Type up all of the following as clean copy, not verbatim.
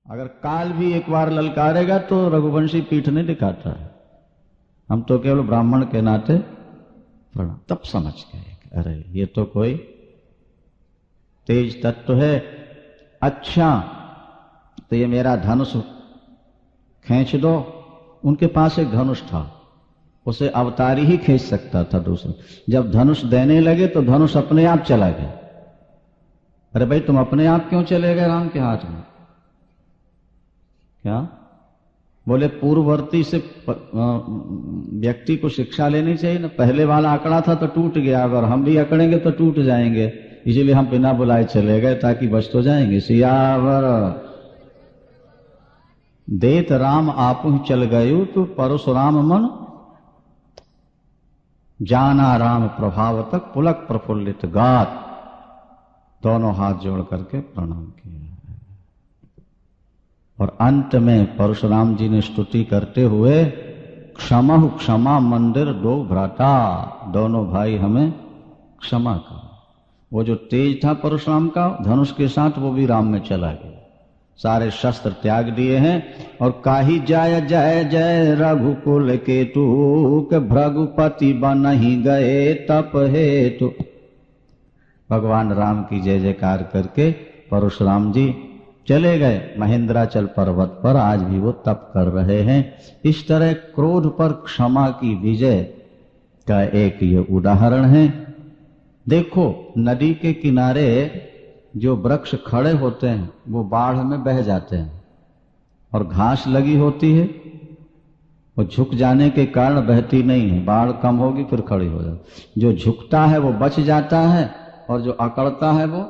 अगर काल भी एक बार ललकारेगा तो रघुवंशी पीठ नहीं दिखाता है। हम तो केवल ब्राह्मण के नाते प्रणाम। तब समझ गए अरे ये तो कोई तेज तत्व है। अच्छा तो ये मेरा धनुष खींच दो। उनके पास एक धनुष था, उसे अवतारी ही खींच सकता था दूसरा। जब धनुष देने लगे तो धनुष अपने आप चला गया। अरे भाई तुम अपने आप क्यों चले गए राम के हाथ में? क्या बोले? पूर्ववर्ती से व्यक्ति को शिक्षा लेनी चाहिए ना। पहले वाला अकड़ा था तो टूट गया, अगर हम भी अकड़ेंगे तो टूट जाएंगे, इसीलिए हम बिना बुलाए चले गए ताकि बच तो जाएंगे। सियावर देत राम आपु चल गयो तो परशुराम मन जाना राम प्रभाव तक पुलक प्रफुल्लित गात। दोनों हाथ जोड़ करके प्रणाम किया और अंत में परशुराम जी ने स्तुति करते हुए क्षमहु क्षमा मंदिर दो भ्राता, दोनों भाई हमें क्षमा करो। वो जो तेज था परशुराम का धनुष के साथ वो भी राम में चला गया। सारे शस्त्र त्याग दिए हैं और काही जय जय जय रघुकुल केतु के भृगुपति बन ही गए तप हेतु। भगवान राम की जय जयकार करके परशुराम जी चले गए महेंद्राचल पर्वत पर। आज भी वो तप कर रहे हैं। इस तरह क्रोध पर क्षमा की विजय का एक ये उदाहरण है। देखो नदी के किनारे जो वृक्ष खड़े होते हैं वो बाढ़ में बह जाते हैं और घास लगी होती है, वो झुक जाने के कारण बहती नहीं है। बाढ़ कम होगी फिर खड़ी हो जाती। जो झुकता है वो बच जाता है और जो अकड़ता है वो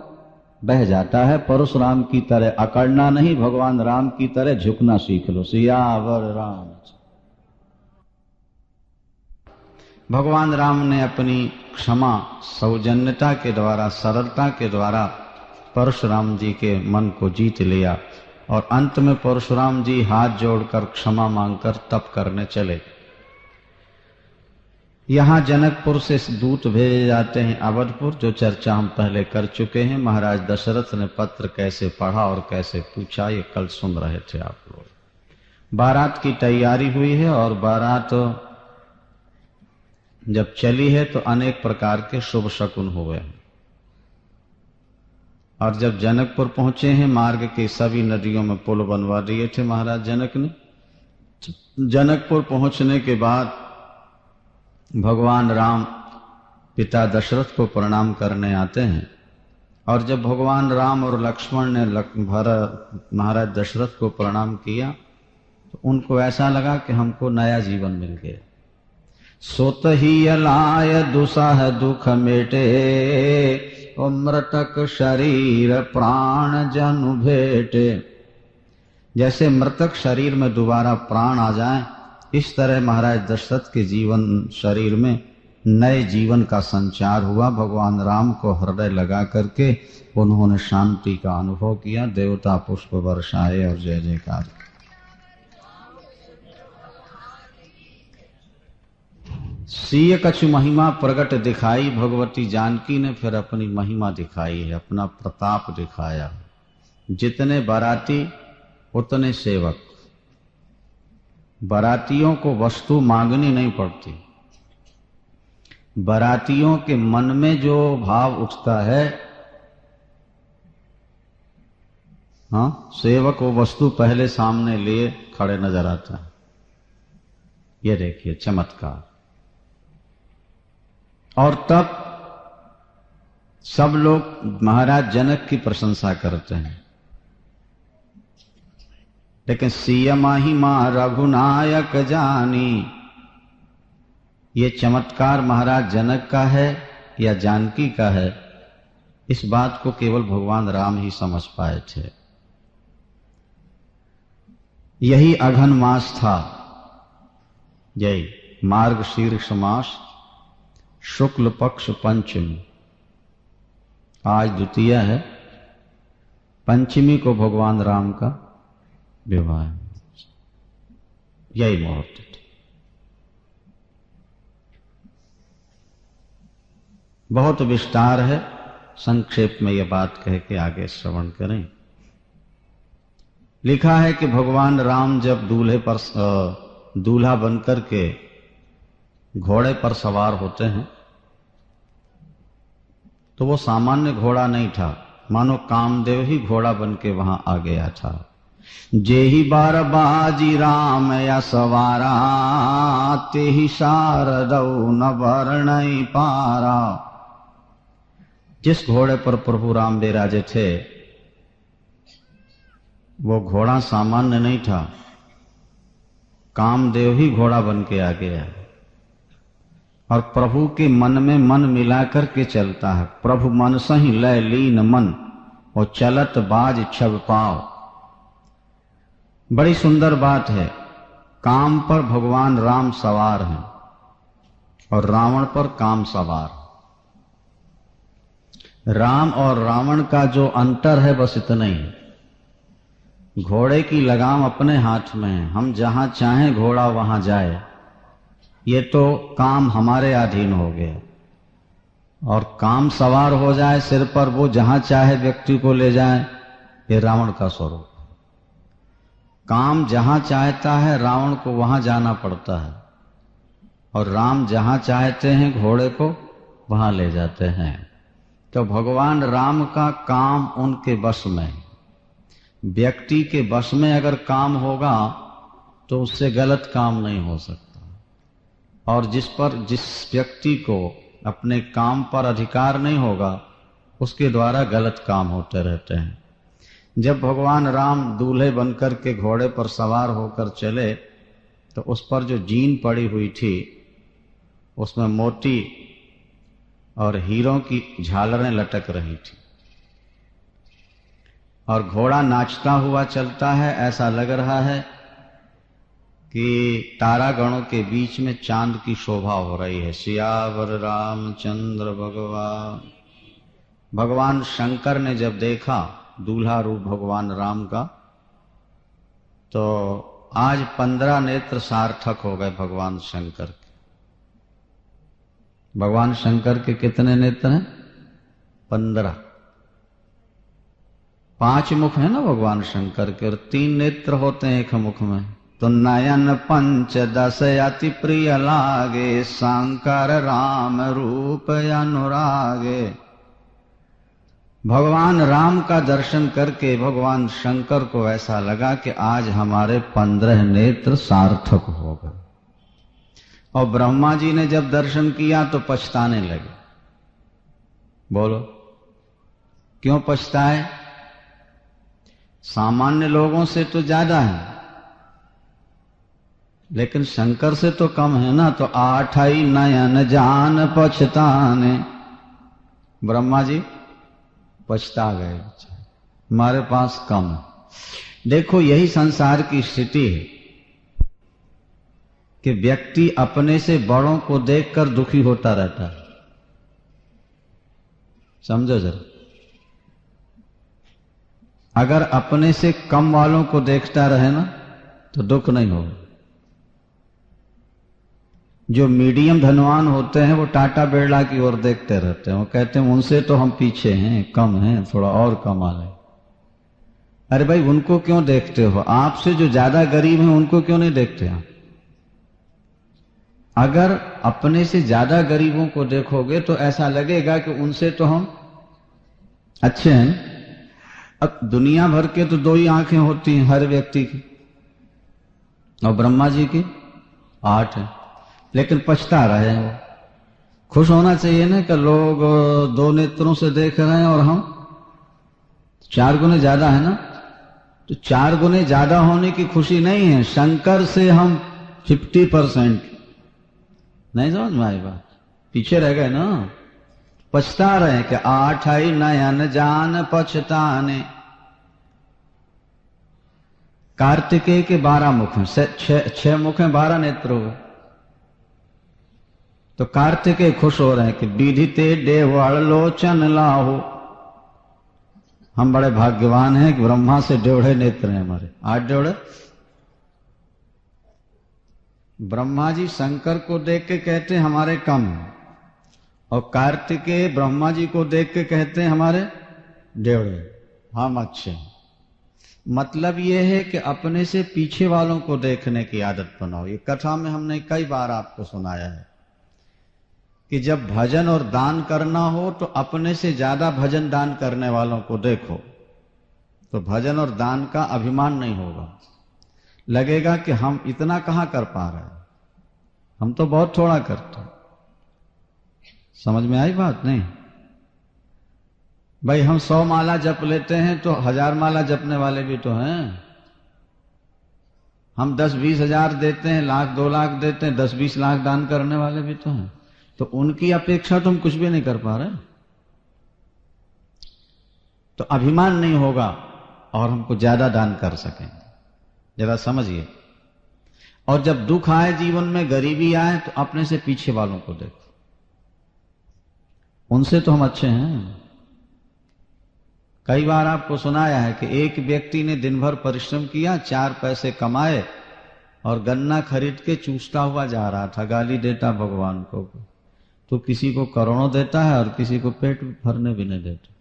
बह जाता है। परशुराम की तरह अकड़ना नहीं, भगवान राम की तरह झुकना सीख लो। सियावर राम। भगवान राम ने अपनी क्षमा सौजन्यता के द्वारा, सरलता के द्वारा परशुराम जी के मन को जीत लिया और अंत में परशुराम जी हाथ जोड़कर क्षमा मांगकर तप करने चले। यहां जनकपुर से दूत भेजे जाते हैं अवधपुर, जो चर्चा हम पहले कर चुके हैं। महाराज दशरथ ने पत्र कैसे पढ़ा और कैसे पूछा ये कल सुन रहे थे आप लोग। बारात की तैयारी हुई है और बारात जब चली है तो अनेक प्रकार के शुभ शकुन हुए हैं। और जब जनकपुर पहुंचे हैं, मार्ग के सभी नदियों में पुल बनवा दिए थे महाराज जनक ने। जनकपुर पहुंचने के बाद भगवान राम पिता दशरथ को प्रणाम करने आते हैं और जब भगवान राम और लक्ष्मण ने महाराज दशरथ को प्रणाम किया तो उनको ऐसा लगा कि हमको नया जीवन मिल गया। सोत ही अलाय दुसह दुख मेटे और मृतक शरीर प्राण जनु भेटे। जैसे मृतक शरीर में दोबारा प्राण आ जाए, इस तरह महाराज दशरथ के जीवन शरीर में नए जीवन का संचार हुआ। भगवान राम को हृदय लगा करके उन्होंने शांति का अनुभव किया। देवता पुष्प वर्षाए और जय जयकार। सीय कछु महिमा प्रगट दिखाई, भगवती जानकी ने फिर अपनी महिमा दिखाई है, अपना प्रताप दिखाया। जितने बाराती उतने सेवक। बारातियों को वस्तु मांगनी नहीं पड़ती। बारातियों के मन में जो भाव उठता है, हाँ, सेवक वो वस्तु पहले सामने लिए खड़े नजर आता है। ये देखिए चमत्कार। और तब सब लोग महाराज जनक की प्रशंसा करते हैं, लेकिन सिय महिमा रघुनायक जानी। ये चमत्कार महाराज जनक का है या जानकी का है, इस बात को केवल भगवान राम ही समझ पाए थे। यही अघन मास था, यही मार्गशीर्ष मास, शुक्ल पक्ष पंचमी। आज द्वितीय है, पंचमी को भगवान राम का विवाह। यही मुहूर्त था। बहुत विस्तार है, संक्षेप में यह बात कह के आगे श्रवण करें। लिखा है कि भगवान राम जब दूल्हा बनकर के घोड़े पर सवार होते हैं तो वो सामान्य घोड़ा नहीं था, मानो कामदेव ही घोड़ा बन के वहां आ गया था। जेहि बार बाजी राम या सवारा, तेहि शारदौ न वर्णय पारा। जिस घोड़े पर प्रभु राम विराजे थे वो घोड़ा सामान्य नहीं था, कामदेव ही घोड़ा बन के आ गया। और प्रभु के मन में मन मिलाकर के चलता है। प्रभु मन सही लय लीन मन, और चलत बाज छब पाव। बड़ी सुंदर बात है, काम पर भगवान राम सवार हैं और रावण पर काम सवार। राम और रावण का जो अंतर है बस इतना ही। घोड़े की लगाम अपने हाथ में है, हम जहां चाहें घोड़ा वहां जाए। ये तो काम हमारे अधीन हो गए। और काम सवार हो जाए सिर पर, वो जहां चाहे व्यक्ति को ले जाए, ये रावण का स्वरूप। काम जहां चाहता है रावण को वहां जाना पड़ता है, और राम जहां चाहते हैं घोड़े को वहां ले जाते हैं। तो भगवान राम का काम उनके वश में। व्यक्ति के वश में अगर काम होगा तो उससे गलत काम नहीं हो सकता। और जिस व्यक्ति को अपने काम पर अधिकार नहीं होगा उसके द्वारा गलत काम होते रहते हैं। जब भगवान राम दूल्हे बनकर के घोड़े पर सवार होकर चले तो उस पर जो जीन पड़ी हुई थी उसमें मोती और हीरों की झालरें लटक रही थी, और घोड़ा नाचता हुआ चलता है। ऐसा लग रहा है कि तारागणों के बीच में चांद की शोभा हो रही है। सियावर रामचंद्र भगवान। भगवान शंकर ने जब देखा दूल्हा रूप भगवान राम का, तो आज 15 नेत्र सार्थक हो गए भगवान शंकर के। भगवान शंकर के कितने नेत्र हैं? 15। 5 मुख है ना भगवान शंकर के, और 3 नेत्र होते हैं एक मुख में। तो नयन 5-10 अति प्रिय लागे, शंकर राम रूप अनुरागे। भगवान राम का दर्शन करके भगवान शंकर को ऐसा लगा कि आज हमारे 15 नेत्र सार्थक हो गए। और ब्रह्मा जी ने जब दर्शन किया तो पछताने लगे। बोलो क्यों पछताए? सामान्य लोगों से तो ज्यादा है, लेकिन शंकर से तो कम है ना। तो 8 नयन जान पछताने। ब्रह्मा जी पछता गए, हमारे पास कम है। देखो यही संसार की स्थिति है कि व्यक्ति अपने से बड़ों को देखकर दुखी होता रहता है। समझो जरा, अगर अपने से कम वालों को देखता रहे ना तो दुख नहीं होगा। जो मीडियम धनवान होते हैं वो टाटा बिरला की ओर देखते रहते हैं। वो कहते हैं उनसे तो हम पीछे हैं, कम हैं, थोड़ा और कमा लें। अरे भाई उनको क्यों देखते हो? आपसे जो ज्यादा गरीब हैं उनको क्यों नहीं देखते आप? अगर अपने से ज्यादा गरीबों को देखोगे तो ऐसा लगेगा कि उनसे तो हम अच्छे हैं। अब दुनिया भर के तो 2 ही आंखें होती हैं हर व्यक्ति की, और ब्रह्मा जी की 8 है, लेकिन पछता रहे हैं वो। खुश होना चाहिए ना कि लोग 2 नेत्रों से देख रहे हैं और हम 4 गुने ज्यादा है ना। तो 4 गुने ज्यादा होने की खुशी नहीं है, शंकर से हम 50% नहीं। समझ में आई बात? पीछे रह गए ना, पछता रहे हैं कि 8 नयन जान पछताने। कार्तिकेय के 12 मुख हैं, 6 मुख हैं, 12 नेत्र हो। तो कार्तिकेय खुश हो रहे हैं कि विधिते देवड़ लोचन लाहो। हम बड़े भाग्यवान हैं कि ब्रह्मा से 1.5 नेत्र हैं हमारे, 8 डेढ़। ब्रह्मा जी शंकर को देख के कहते हैं हमारे कम, और कार्तिकेय ब्रह्मा जी को देख के कहते हैं हमारे 1.5, हम अच्छे हैं। मतलब ये है कि अपने से पीछे वालों को देखने की आदत बनाओ। ये कथा में हमने कई बार आपको सुनाया है कि जब भजन और दान करना हो तो अपने से ज्यादा भजन दान करने वालों को देखो, तो भजन और दान का अभिमान नहीं होगा। लगेगा कि हम इतना कहां कर पा रहे हैं, हम तो बहुत थोड़ा करते हैं। समझ में आई बात? नहीं भाई, हम 100 माला जप लेते हैं तो 1000 माला जपने वाले भी तो हैं। हम 10-20 हजार देते हैं, 1,00,000 2,00,000 देते हैं, 10-20 लाख दान करने वाले भी तो हैं। तो उनकी अपेक्षा तुम कुछ भी नहीं कर पा रहे। तो अभिमान नहीं होगा और हमको ज्यादा दान कर सकेंगे। जरा समझिए। और जब दुख आए, जीवन में गरीबी आए, तो अपने से पीछे वालों को देखो, उनसे तो हम अच्छे हैं। कई बार आपको सुनाया है कि एक व्यक्ति ने दिन भर परिश्रम किया, 4 पैसे कमाए और गन्ना खरीद के चूसता हुआ जा रहा था, गाली देता भगवान को। तो किसी को करोड़ों देता है और किसी को पेट भरने भी नहीं देता।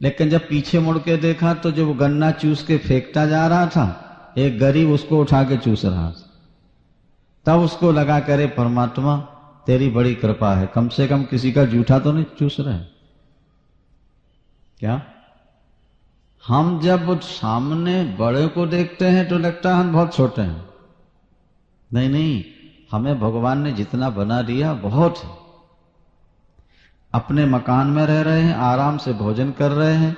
लेकिन जब पीछे मुड़ के देखा तो जो वो गन्ना चूस के फेंकता जा रहा था, एक गरीब उसको उठा के चूस रहा था। तब उसको लगा, करे परमात्मा तेरी बड़ी कृपा है, कम से कम किसी का जूठा तो नहीं चूस रहे। क्या हम जब सामने बड़े को देखते हैं तो लगता है हम बहुत छोटे हैं। नहीं नहीं, हमें भगवान ने जितना बना दिया बहुत है। अपने मकान में रह रहे हैं, आराम से भोजन कर रहे हैं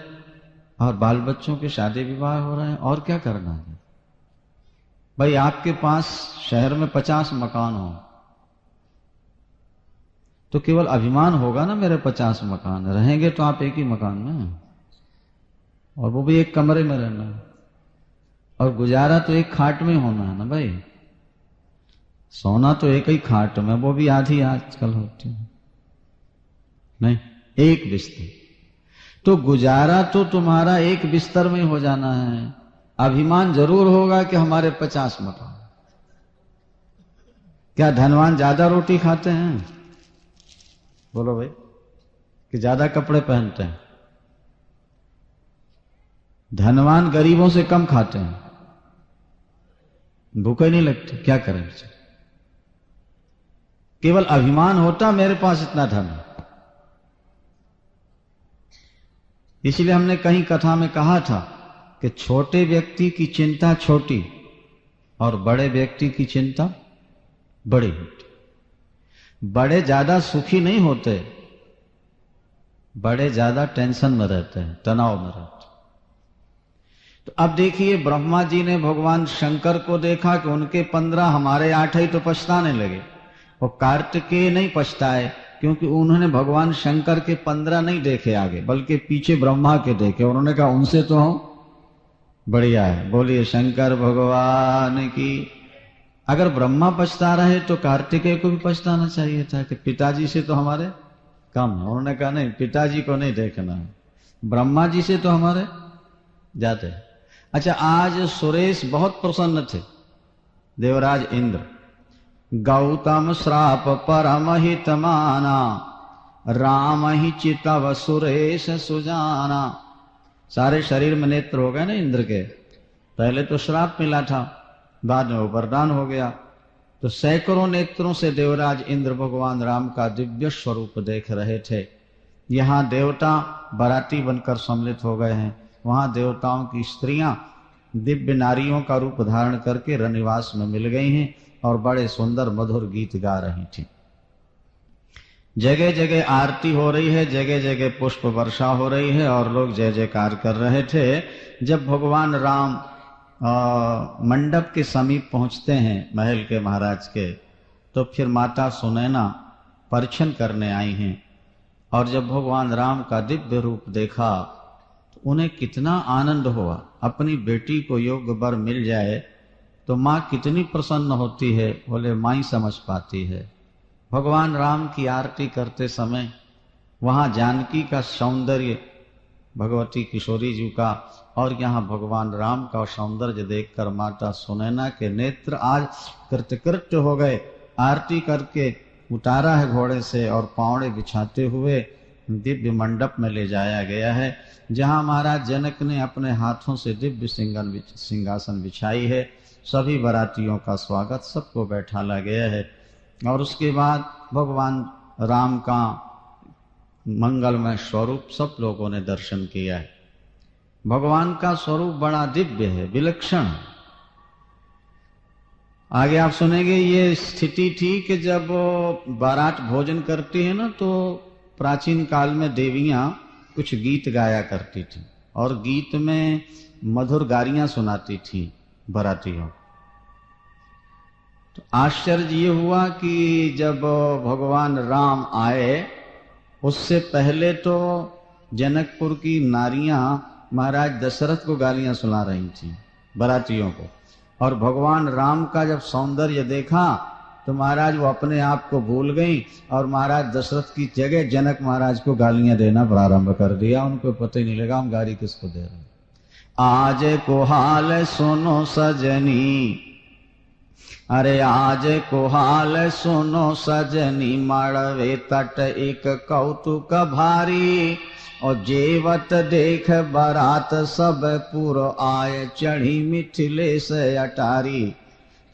और बाल बच्चों के शादी विवाह हो रहे हैं। और क्या करना है भाई? आपके पास शहर में 50 मकान हो तो केवल अभिमान होगा ना, मेरे 50 मकान। रहेंगे तो आप एक ही मकान में, और वो भी एक कमरे में रहना है, और गुजारा तो एक खाट में होना है ना भाई। सोना तो एक ही खाट में, वो भी आधी आजकल होती है, नहीं एक बिस्तर। तो गुजारा तो तुम्हारा एक बिस्तर में हो जाना है। अभिमान जरूर होगा कि हमारे 50 मकान। क्या धनवान ज्यादा रोटी खाते हैं? बोलो भाई, कि ज्यादा कपड़े पहनते हैं? धनवान गरीबों से कम खाते हैं, भूखे नहीं लगते। क्या करें? केवल अभिमान होता मेरे पास इतना धन है। इसलिए हमने कहीं कथा में कहा था कि छोटे व्यक्ति की चिंता छोटी और बड़े व्यक्ति की चिंता बड़ी होती। बड़े ज्यादा सुखी नहीं होते, बड़े ज्यादा टेंशन में रहते हैं, तनाव में रहते हैं। तो अब देखिए, ब्रह्मा जी ने भगवान शंकर को देखा कि उनके 15 हमारे 8 ही, तो पछताने लगे। और कार्तिकेय नहीं पछताए, क्योंकि उन्होंने भगवान शंकर के 15 नहीं देखे आगे, बल्कि पीछे ब्रह्मा के देखे। उन्होंने कहा उनसे तो हम बढ़िया है। बोलिए शंकर भगवान की। अगर ब्रह्मा पछता रहे तो कार्तिकेय को भी पछताना चाहिए था कि पिताजी से तो हमारे कम है। उन्होंने कहा नहीं, पिताजी को नहीं देखना है, ब्रह्मा जी से तो हमारे जाते। अच्छा, आज सुरेश बहुत प्रसन्न थे, देवराज इंद्र। गौतम श्राप परम हित माना, राम ही चितव सुरेश सुजाना। सारे शरीर में नेत्र हो गए ना इंद्र के। पहले तो श्राप मिला था, बाद में वो वरदान हो गया। तो सैकड़ों नेत्रों से देवराज इंद्र भगवान राम का दिव्य स्वरूप देख रहे थे। यहाँ देवता बाराती बनकर सम्मिलित हो गए हैं, वहां देवताओं की स्त्रियां दिव्य नारियों का रूप धारण करके रनिवास में मिल गई हैं और बड़े सुंदर मधुर गीत गा रही थी। जगह जगह आरती हो रही है, जगह जगह पुष्प वर्षा हो रही है और लोग जय जयकार कर रहे थे। जब भगवान राम मंडप के समीप पहुंचते हैं, महल के महाराज के, तो फिर माता सुनैना परिछन करने आई हैं। और जब भगवान राम का दिव्य रूप देखा तो उन्हें कितना आनंद हुआ। अपनी बेटी को योग्य वर मिल जाए तो माँ कितनी प्रसन्न होती है, बोले माँ ही समझ पाती है। भगवान राम की आरती करते समय वहां जानकी का सौंदर्य, भगवती किशोरी जी का, और यहाँ भगवान राम का सौंदर्य देखकर माता सुनैना के नेत्र आज कृतकृत्य हो गए। आरती करके उतारा है घोड़े से और पावड़े बिछाते हुए दिव्य मंडप में ले जाया गया है, जहां महाराज जनक ने अपने हाथों से दिव्य सिंहासन बिछाई है। सभी बारातियों का स्वागत, सबको बैठाला गया है। और उसके बाद भगवान राम का मंगलमय स्वरूप सब लोगों ने दर्शन किया है। भगवान का स्वरूप बड़ा दिव्य है, विलक्षण है। आगे आप सुनेंगे, ये स्थिति थी कि जब बारात भोजन करती है ना, तो प्राचीन काल में देवियां कुछ गीत गाया करती थी और गीत में मधुर गारियां सुनाती थी बारातियों। तो आश्चर्य ये हुआ कि जब भगवान राम आए, उससे पहले तो जनकपुर की नारियां महाराज दशरथ को गालियां सुना रही थी बारातियों को, और भगवान राम का जब सौंदर्य देखा तो महाराज वो अपने आप को भूल गई और महाराज दशरथ की जगह जनक महाराज को गालियां देना प्रारंभ कर दिया। उनको पता ही नहीं लगा हम गाली किसको दे रहे हैं। आज को हाल सुनो सजनी, अरे आज को हाल सुनो सजनी, माड़वे तट एक कौतुक भारी, और जेवत देख बारात सब पुर आए, चढ़ी मिथिलेश अटारी।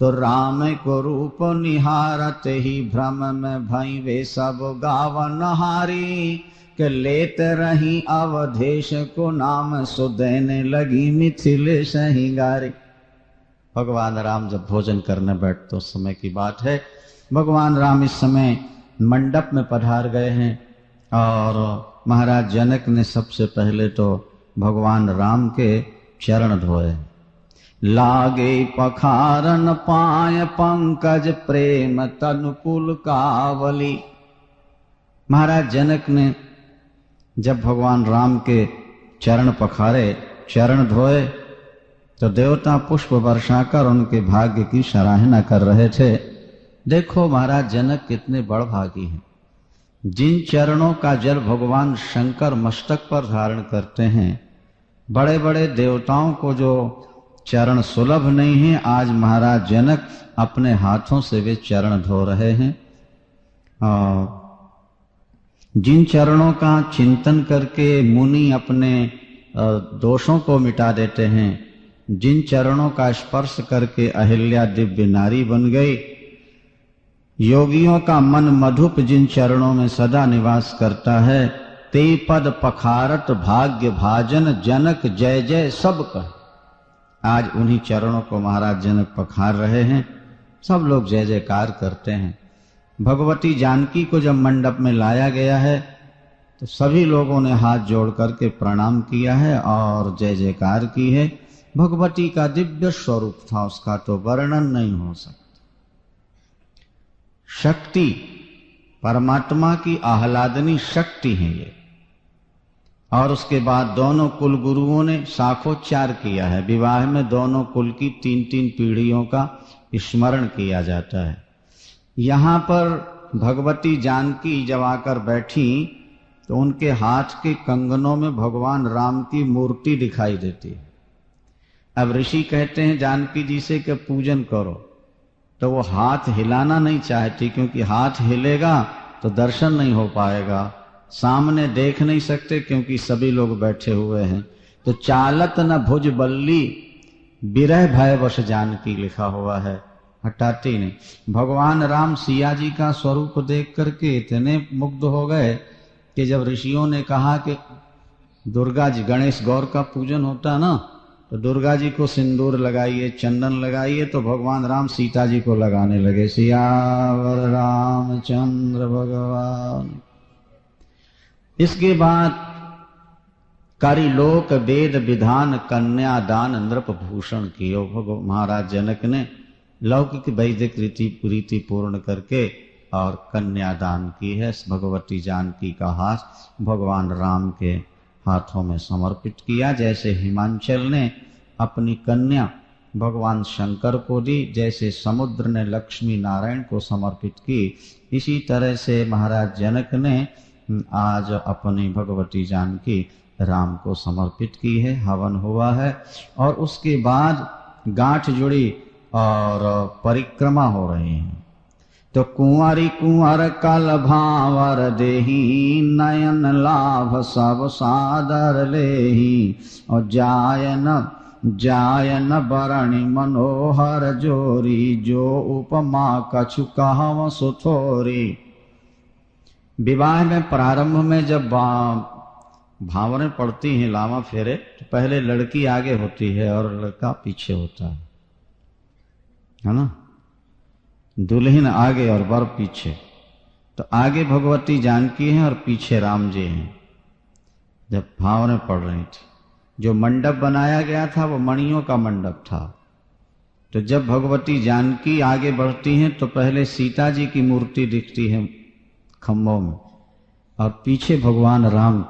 तो राम को रूप निहारत ही भ्रम में भई वे सब गावन हारी, के लेत रही अवधेश को नाम, सुदेने लगी मिथिलेश ही गारी। भगवान राम जब भोजन करने बैठते उस समय की बात है। भगवान राम इस समय मंडप में पधार गए हैं और महाराज जनक ने सबसे पहले तो भगवान राम के चरण धोए। लागे पखारन पाय पंकज, प्रेम तनुकुल कावली। महाराज जनक ने जब भगवान राम के चरण पखारे, चरण धोए, तो देवता पुष्प वर्षाकर उनके भाग्य की सराहना कर रहे थे। देखो महाराज जनक कितने बड़भागी हैं। जिन चरणों का जल भगवान शंकर मस्तक पर धारण करते हैं, बड़े बड़े देवताओं को जो चरण सुलभ नहीं है, आज महाराज जनक अपने हाथों से वे चरण धो रहे हैं। जिन चरणों का चिंतन करके मुनि अपने दोषों को मिटा देते हैं, जिन चरणों का स्पर्श करके अहिल्या दिव्य नारी बन गई, योगियों का मन मधुप जिन चरणों में सदा निवास करता है, ते पद पखारत भाग्य भाजन, जनक जय जय सब कह। आज उन्हीं चरणों को महाराज जनक पखार रहे हैं, सब लोग जय जयकार करते हैं। भगवती जानकी को जब मंडप में लाया गया है तो सभी लोगों ने हाथ जोड़ करके प्रणाम किया है और जय जयकार की है। भगवती का दिव्य स्वरूप था, उसका तो वर्णन नहीं हो सकता। शक्ति, परमात्मा की आह्लादनी शक्ति है ये। और उसके बाद दोनों कुल गुरुओं ने शाखोच्चार किया है। विवाह में दोनों कुल की 3-3 पीढ़ियों का स्मरण किया जाता है। यहाँ पर भगवती जानकी जब आकर बैठी तो उनके हाथ के कंगनों में भगवान राम की मूर्ति दिखाई देती है। अब ऋषि कहते हैं जानकी जी से कि पूजन करो, तो वो हाथ हिलाना नहीं चाहती, क्योंकि हाथ हिलेगा तो दर्शन नहीं हो पाएगा, सामने देख नहीं सकते क्योंकि सभी लोग बैठे हुए हैं। तो चालत न भुज बल्ली, विरह भय वश जानकी लिखा हुआ है, हटाती नहीं। भगवान राम सिया जी का स्वरूप देख करके इतने मुग्ध हो गए कि जब ऋषियों ने कहा कि दुर्गा जी, गणेश गौर का पूजन होता ना, तो दुर्गा जी को सिंदूर लगाइए, चंदन लगाइए, तो भगवान राम सीता जी को लगाने लगे। सियावर रामचंद्र भगवान। इसके बाद कारिलोक वेद विधान, कन्यादान नृप भूषण कियो। महाराज जनक ने लौकिक वैदिक रीति पूर्ण करके और कन्यादान की है। भगवती जानकी का हाथ भगवान राम के हाथों में समर्पित किया। जैसे हिमांचल ने अपनी कन्या भगवान शंकर को दी, जैसे समुद्र ने लक्ष्मी नारायण को समर्पित की, इसी तरह से महाराज जनक ने आज अपनी भगवती जानकी राम को समर्पित की है। हवन हुआ है और उसके बाद गांठ जुड़ी और परिक्रमा हो रही है। तो कुंवरी कुंवर कल भावर देही, नयन लाभ सब सादर लेही। और जायन बरणी मनोहर जोरी, जो उपमा कछु कहव सुथोरी। विवाह में प्रारंभ में जब भावरें पड़ती हैं, लावा फेरे, तो पहले लड़की आगे होती है और लड़का पीछे होता है ना। दुल्हन आगे और वर पीछे। तो आगे भगवती जानकी हैं और पीछे राम जी हैं जब भावरें पड़ रही थी। जो मंडप बनाया गया था वो मणियों का मंडप था। तो जब भगवती जानकी आगे बढ़ती हैं तो पहले सीता जी की मूर्ति दिखती है खम्भों में और पीछे भगवान राम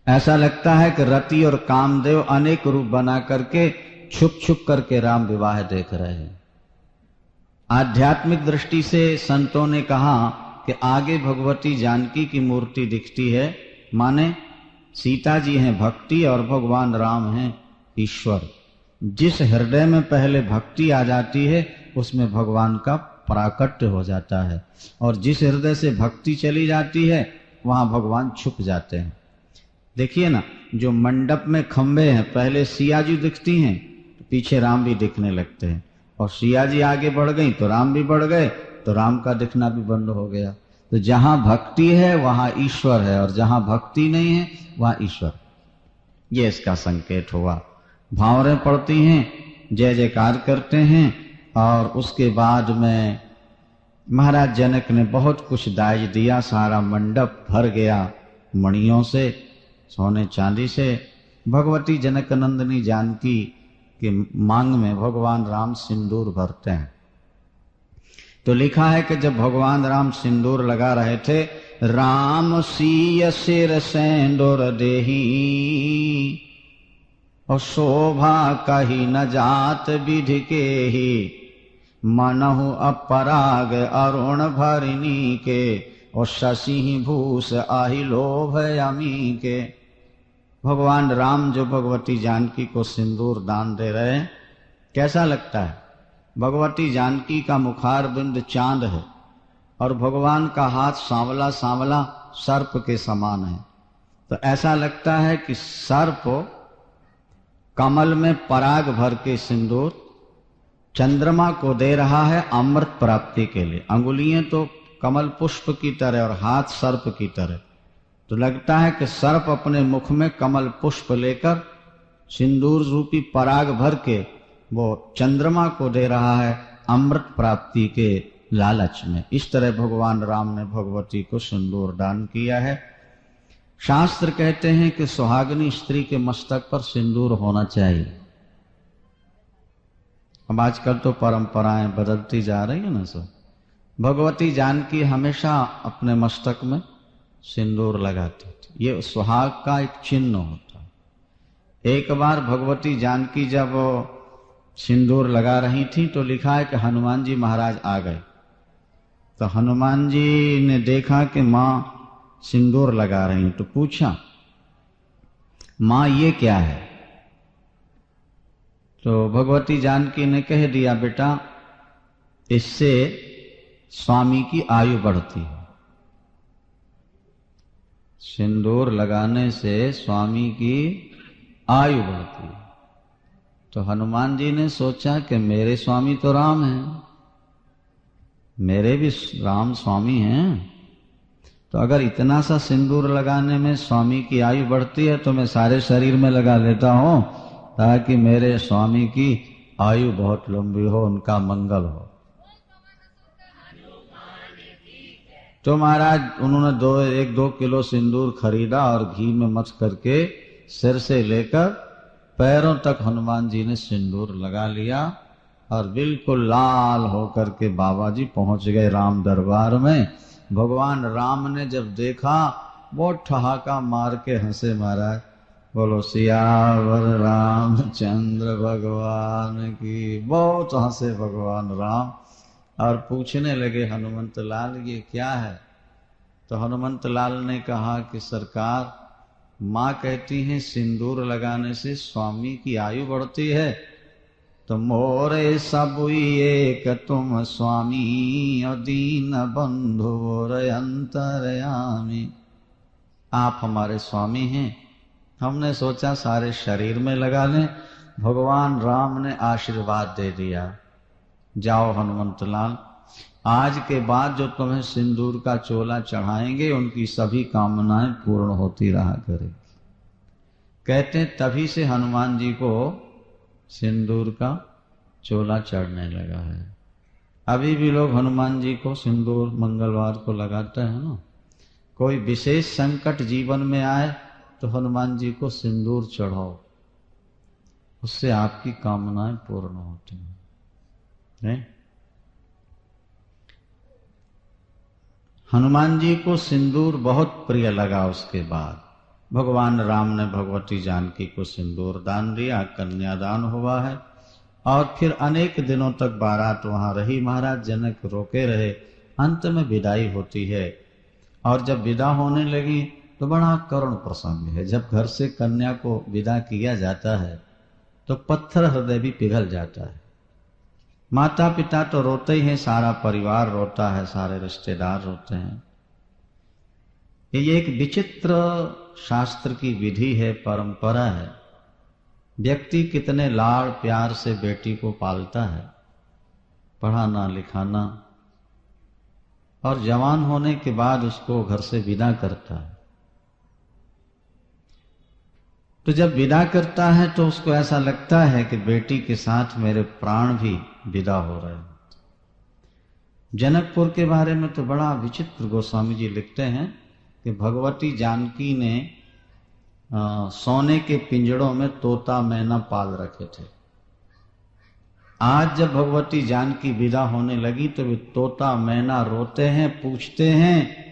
ऐसा लगता है कि रति और कामदेव अनेक रूप बना करके छुप छुप करके राम विवाह देख रहे हैं। आध्यात्मिक दृष्टि से संतों ने कहा कि आगे भगवती जानकी की मूर्ति दिखती है, माने सीता जी हैं भक्ति और भगवान राम हैं ईश्वर। जिस हृदय में पहले भक्ति आ जाती है उसमें भगवान का प्राकट्य हो जाता है, और जिस हृदय से भक्ति चली जाती है वहां भगवान छुप जाते हैं। देखिए ना, जो मंडप में खंबे हैं, पहले सिया जी दिखती हैं तो पीछे राम भी दिखने लगते हैं, और सिया जी आगे बढ़ गई तो राम भी बढ़ गए, तो राम का दिखना भी बंद हो गया। तो जहां भक्ति है वहां ईश्वर है, और जहां भक्ति नहीं है वहां ईश्वर। ये इसका संकेत हुआ। भावरें पड़ती हैं, जय जयकार करते हैं, और उसके बाद में महाराज जनक ने बहुत कुछ दाज दिया। सारा मंडप भर गया मणियों से, सोने चांदी से। भगवती जनक नंदिनी जानकी के मांग में भगवान राम सिंदूर भरते हैं। तो लिखा है कि जब भगवान राम सिंदूर लगा रहे थे, राम सीय सिर सेंदूर देही, और शोभा कही न जात विधि के ही, मनहु अपराग अरुण भरिणी के, और शशि भूष आहि लोभ अमी के। भगवान राम जो भगवती जानकी को सिंदूर दान दे रहे हैं, कैसा लगता है? भगवती जानकी का मुखार बिंद चांद है और भगवान का हाथ सांवला सांवला सर्प के समान है। तो ऐसा लगता है कि सर्प कमल में पराग भर के सिंदूर चंद्रमा को दे रहा है अमृत प्राप्ति के लिए। अंगुलियां तो कमल पुष्प की तरह और हाथ सर्प की तरह। तो लगता है कि सर्प अपने मुख में कमल पुष्प लेकर सिंदूर रूपी पराग भर के वो चंद्रमा को दे रहा है अमृत प्राप्ति के लालच में। इस तरह भगवान राम ने भगवती को सिंदूर दान किया है। शास्त्र कहते हैं कि सुहागिनी स्त्री के मस्तक पर सिंदूर होना चाहिए। अब आजकल तो परंपराएं बदलती जा रही है ना सब। भगवती जानकी हमेशा अपने मस्तक में सिंदूर लगाती थी। ये सुहाग का एक चिन्ह होता है। एक बार भगवती जानकी जब सिंदूर लगा रही थी तो लिखा है कि हनुमान जी महाराज आ गए। तो हनुमान जी ने देखा कि माँ सिंदूर लगा रही, तो पूछा, माँ ये क्या है? तो भगवती जानकी ने कह दिया, बेटा इससे स्वामी की आयु बढ़ती है। सिंदूर लगाने से स्वामी की आयु बढ़ती है। तो हनुमान जी ने सोचा कि मेरे स्वामी तो राम हैं, मेरे भी राम स्वामी हैं, तो अगर इतना सा सिंदूर लगाने में स्वामी की आयु बढ़ती है तो मैं सारे शरीर में लगा लेता हूं ताकि मेरे स्वामी की आयु बहुत लंबी हो, उनका मंगल हो। तो महाराज उन्होंने 1-2 किलो सिंदूर खरीदा और घी में मथ करके सिर से लेकर पैरों तक हनुमान जी ने सिंदूर लगा लिया और बिल्कुल लाल होकर के बाबा जी पहुंच गए राम दरबार में। भगवान राम ने जब देखा बहुत ठहाका मार के हंसे महाराज, बोलो सियावर रामचंद्र भगवान की। बहुत हंसे भगवान राम और पूछने लगे, हनुमंत लाल ये क्या है? तो हनुमंत लाल ने कहा कि सरकार, माँ कहती हैं सिंदूर लगाने से स्वामी की आयु बढ़ती है, तो मोरे सबुई एक तुम स्वामी और दीन बंधु और अंतर्यामी। आप हमारे स्वामी हैं। हमने सोचा सारे शरीर में लगा लें, भगवान राम ने आशीर्वाद दे दिया, जाओ हनुमंतलाल, आज के बाद जो तुम्हें सिंदूर का चोला चढ़ाएंगे उनकी सभी कामनाएं पूर्ण होती रहा करेगी। कहते तभी से हनुमान जी को सिंदूर का चोला चढ़ने लगा है। अभी भी लोग हनुमान जी को सिंदूर मंगलवार को लगाते हैं ना। कोई विशेष संकट जीवन में आए तो हनुमान जी को सिंदूर चढ़ाओ, उससे आपकी कामनाएं पूर्ण होती हैं। नहीं? हनुमान जी को सिंदूर बहुत प्रिय लगा। उसके बाद भगवान राम ने भगवती जानकी को सिंदूर दान दिया, कन्यादान हुआ है। और फिर अनेक दिनों तक बारात वहां रही। महाराज जनक रोके रहे, अंत में विदाई होती है। और जब विदा होने लगी तो बड़ा करुण प्रसंग है। जब घर से कन्या को विदा किया जाता है तो पत्थर हृदय भी पिघल जाता है। माता पिता तो रोते ही हैं, सारा परिवार रोता है, सारे रिश्तेदार रोते हैं। ये एक विचित्र शास्त्र की विधि है, परंपरा है। व्यक्ति कितने लाड़ प्यार से बेटी को पालता है, पढ़ाना लिखाना, और जवान होने के बाद उसको घर से विदा करता है। तो जब विदा करता है तो उसको ऐसा लगता है कि बेटी के साथ मेरे प्राण भी विदा हो रहे हैं। जनकपुर के बारे में तो बड़ा विचित्र गोस्वामी जी लिखते हैं कि भगवती जानकी ने सोने के पिंजड़ों में तोता मैना पाल रखे थे। आज जब भगवती जानकी विदा होने लगी तो वे तोता मैना रोते हैं, पूछते हैं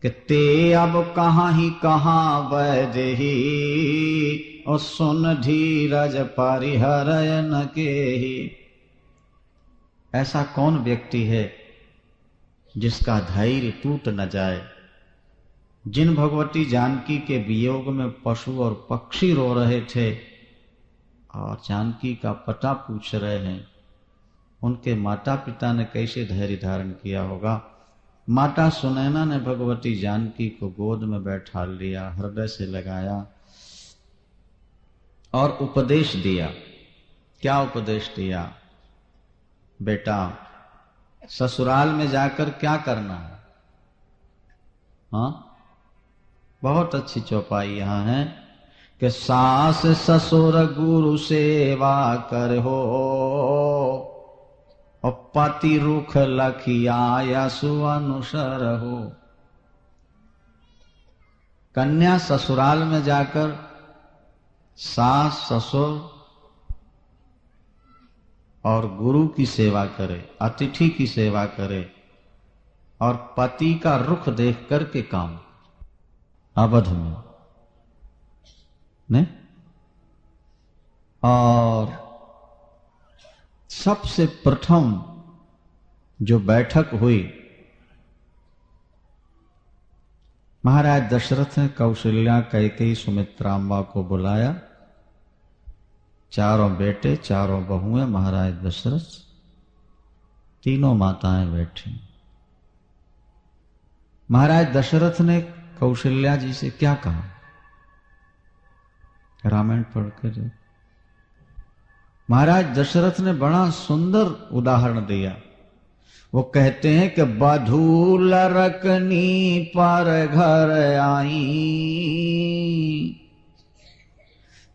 कि ते अब कहाँ ही कहाँ वैदेही, और सुन धीरज परिहरन के ही। ऐसा कौन व्यक्ति है जिसका धैर्य टूट न जाए। जिन भगवती जानकी के वियोग में पशु और पक्षी रो रहे थे और जानकी का पता पूछ रहे हैं, उनके माता पिता ने कैसे धैर्य धारण किया होगा। माता सुनैना ने भगवती जानकी को गोद में बैठा लिया, हृदय से लगाया और उपदेश दिया। क्या उपदेश दिया? बेटा, ससुराल में जाकर क्या करना है? हाँ, बहुत अच्छी चौपाई यहां है कि सास ससुर गुरु सेवा कर हो, और पति रुख लखिया सुअनुसर हो। कन्या ससुराल में जाकर सास ससुर और गुरु की सेवा करे, अतिथि की सेवा करे, और पति का रुख देख करके काम। अवध में ने? और सबसे प्रथम जो बैठक हुई, महाराज दशरथ ने कौशल्या कैकेयी सुमित्रांबा को बुलाया। चारों बेटे, चारों बहुएं, महाराज दशरथ, तीनों माताएं बैठी। महाराज दशरथ ने कौशल्या जी से क्या कहा? रामायण पढ़कर महाराज दशरथ ने बड़ा सुंदर उदाहरण दिया। वो कहते हैं कि बधू लरकनी पर घर आई,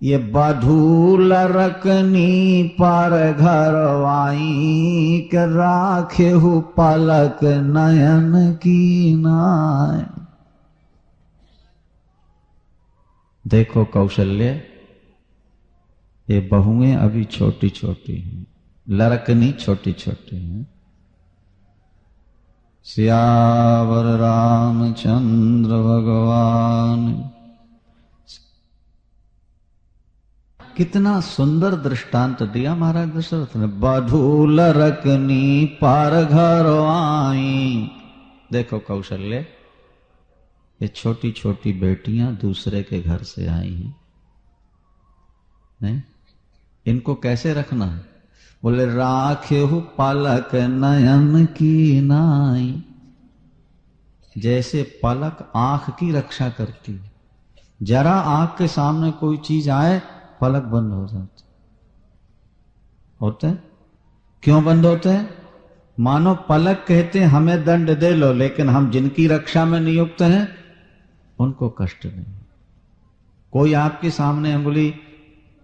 ये बधू लरकनी पर घर आई, के राखे हु पलक नयन की नाय। देखो कौशल्य, ये बहुएं अभी छोटी छोटी हैं, लरकनी छोटी छोटी हैं। सियावर रामचंद्र भगवान, कितना सुंदर दृष्टांत दिया महाराज दशरथ ने। बधू लरकनी पर घर आई। देखो कौशल्य, ये छोटी छोटी बेटियां दूसरे के घर से आई हैं, नहीं? इनको कैसे रखना है? बोले राखे हो पलक नयन की नाई, जैसे पलक आंख की रक्षा करती है। जरा आंख के सामने कोई चीज आए पलक बंद हो जाती होते हैं। क्यों बंद होते हैं? मानो पलक कहते हैं हमें दंड दे लो, लेकिन हम जिनकी रक्षा में नियुक्त हैं उनको कष्ट नहीं। कोई आपके सामने अंगुली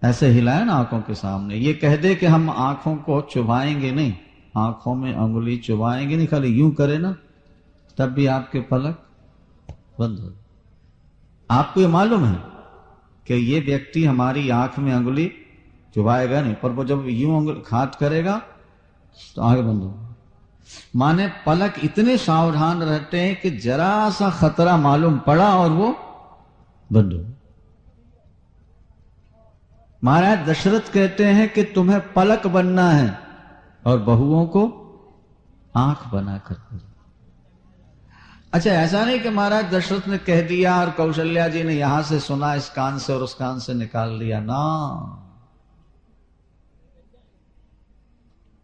ऐसे हिलाए ना आंखों के सामने, ये कह दे कि हम आंखों को चुभाएंगे नहीं, आंखों में अंगुली चुभाएंगे नहीं, खाली यूं करे ना, तब भी आपके पलक बंद हो। आपको ये मालूम है कि ये व्यक्ति हमारी आंख में अंगुली चुभाएगा नहीं, पर वो जब यूं अंगुली हाथ करेगा तो आंख बंद हो। माने पलक इतने सावधान रहते हैं कि जरा सा खतरा मालूम पड़ा और वो बंद हो। महाराज दशरथ कहते हैं कि तुम्हें पलक बनना है और बहुओं को आंख बनाकर। अच्छा, ऐसा नहीं कि महाराज दशरथ ने कह दिया और कौशल्या जी ने यहां से सुना इस कान से और उस कान से निकाल लिया ना।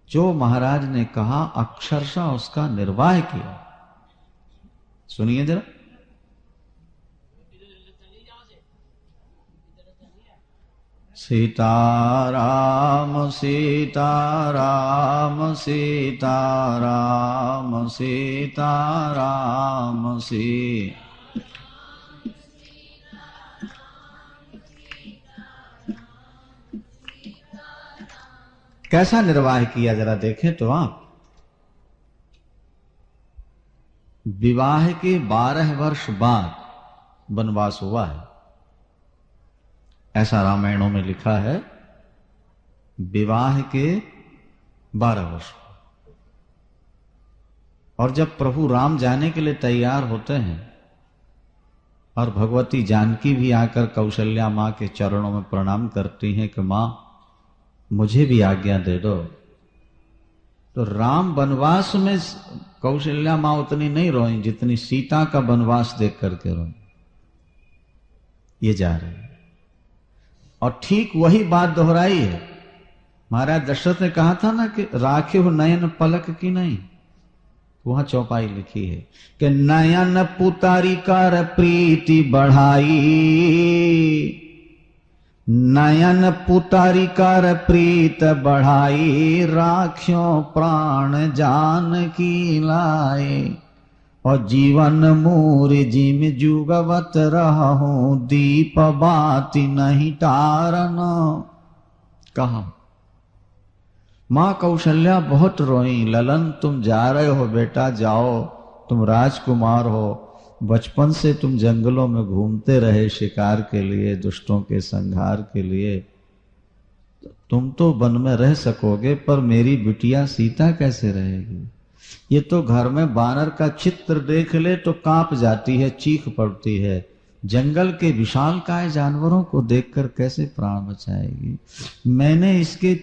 जो महाराज ने कहा अक्षरशः उसका निर्वाह किया। सुनिए जरा। सीताराम सीताराम सीताराम सीताराम कैसा निर्वाह किया जरा देखें तो आप। विवाह के 12 वर्ष बाद वनवास हुआ है, ऐसा रामायणों में लिखा है। विवाह के 12 वर्ष और जब प्रभु राम जाने के लिए तैयार होते हैं और भगवती जानकी भी आकर कौशल्या मां के चरणों में प्रणाम करती हैं कि मां मुझे भी आज्ञा दे दो, तो राम वनवास में कौशल्या मां उतनी नहीं रोई जितनी सीता का वनवास देख करके रोई। ये जा रहे हैं और ठीक वही बात दोहराई है। महाराज दशरथ ने कहा था ना कि राखे हो नयन पलक की नहीं, वहां चौपाई लिखी है कि नयन पुतारी कर प्रीति बढ़ाई, नयन पुतारी कर प्रीत बढ़ाई, राख्यों प्राण जान की लाए, और जीवन मूर जिम जुगवत रहूं, दीप बाती नहीं तारन। कहा मां कौशल्या बहुत रोई, ललन तुम जा रहे हो बेटा, जाओ, तुम राजकुमार हो, बचपन से तुम जंगलों में घूमते रहे शिकार के लिए, दुष्टों के संहार के लिए, तुम तो वन में रह सकोगे, पर मेरी बिटिया सीता कैसे रहेगी? ये तो घर में बानर का चित्र देख ले तो कांप जाती है, चीख पड़ती है, जंगल के विशालकाय जानवरों को देखकर कैसे प्राण बचाएगी? मैंने इसके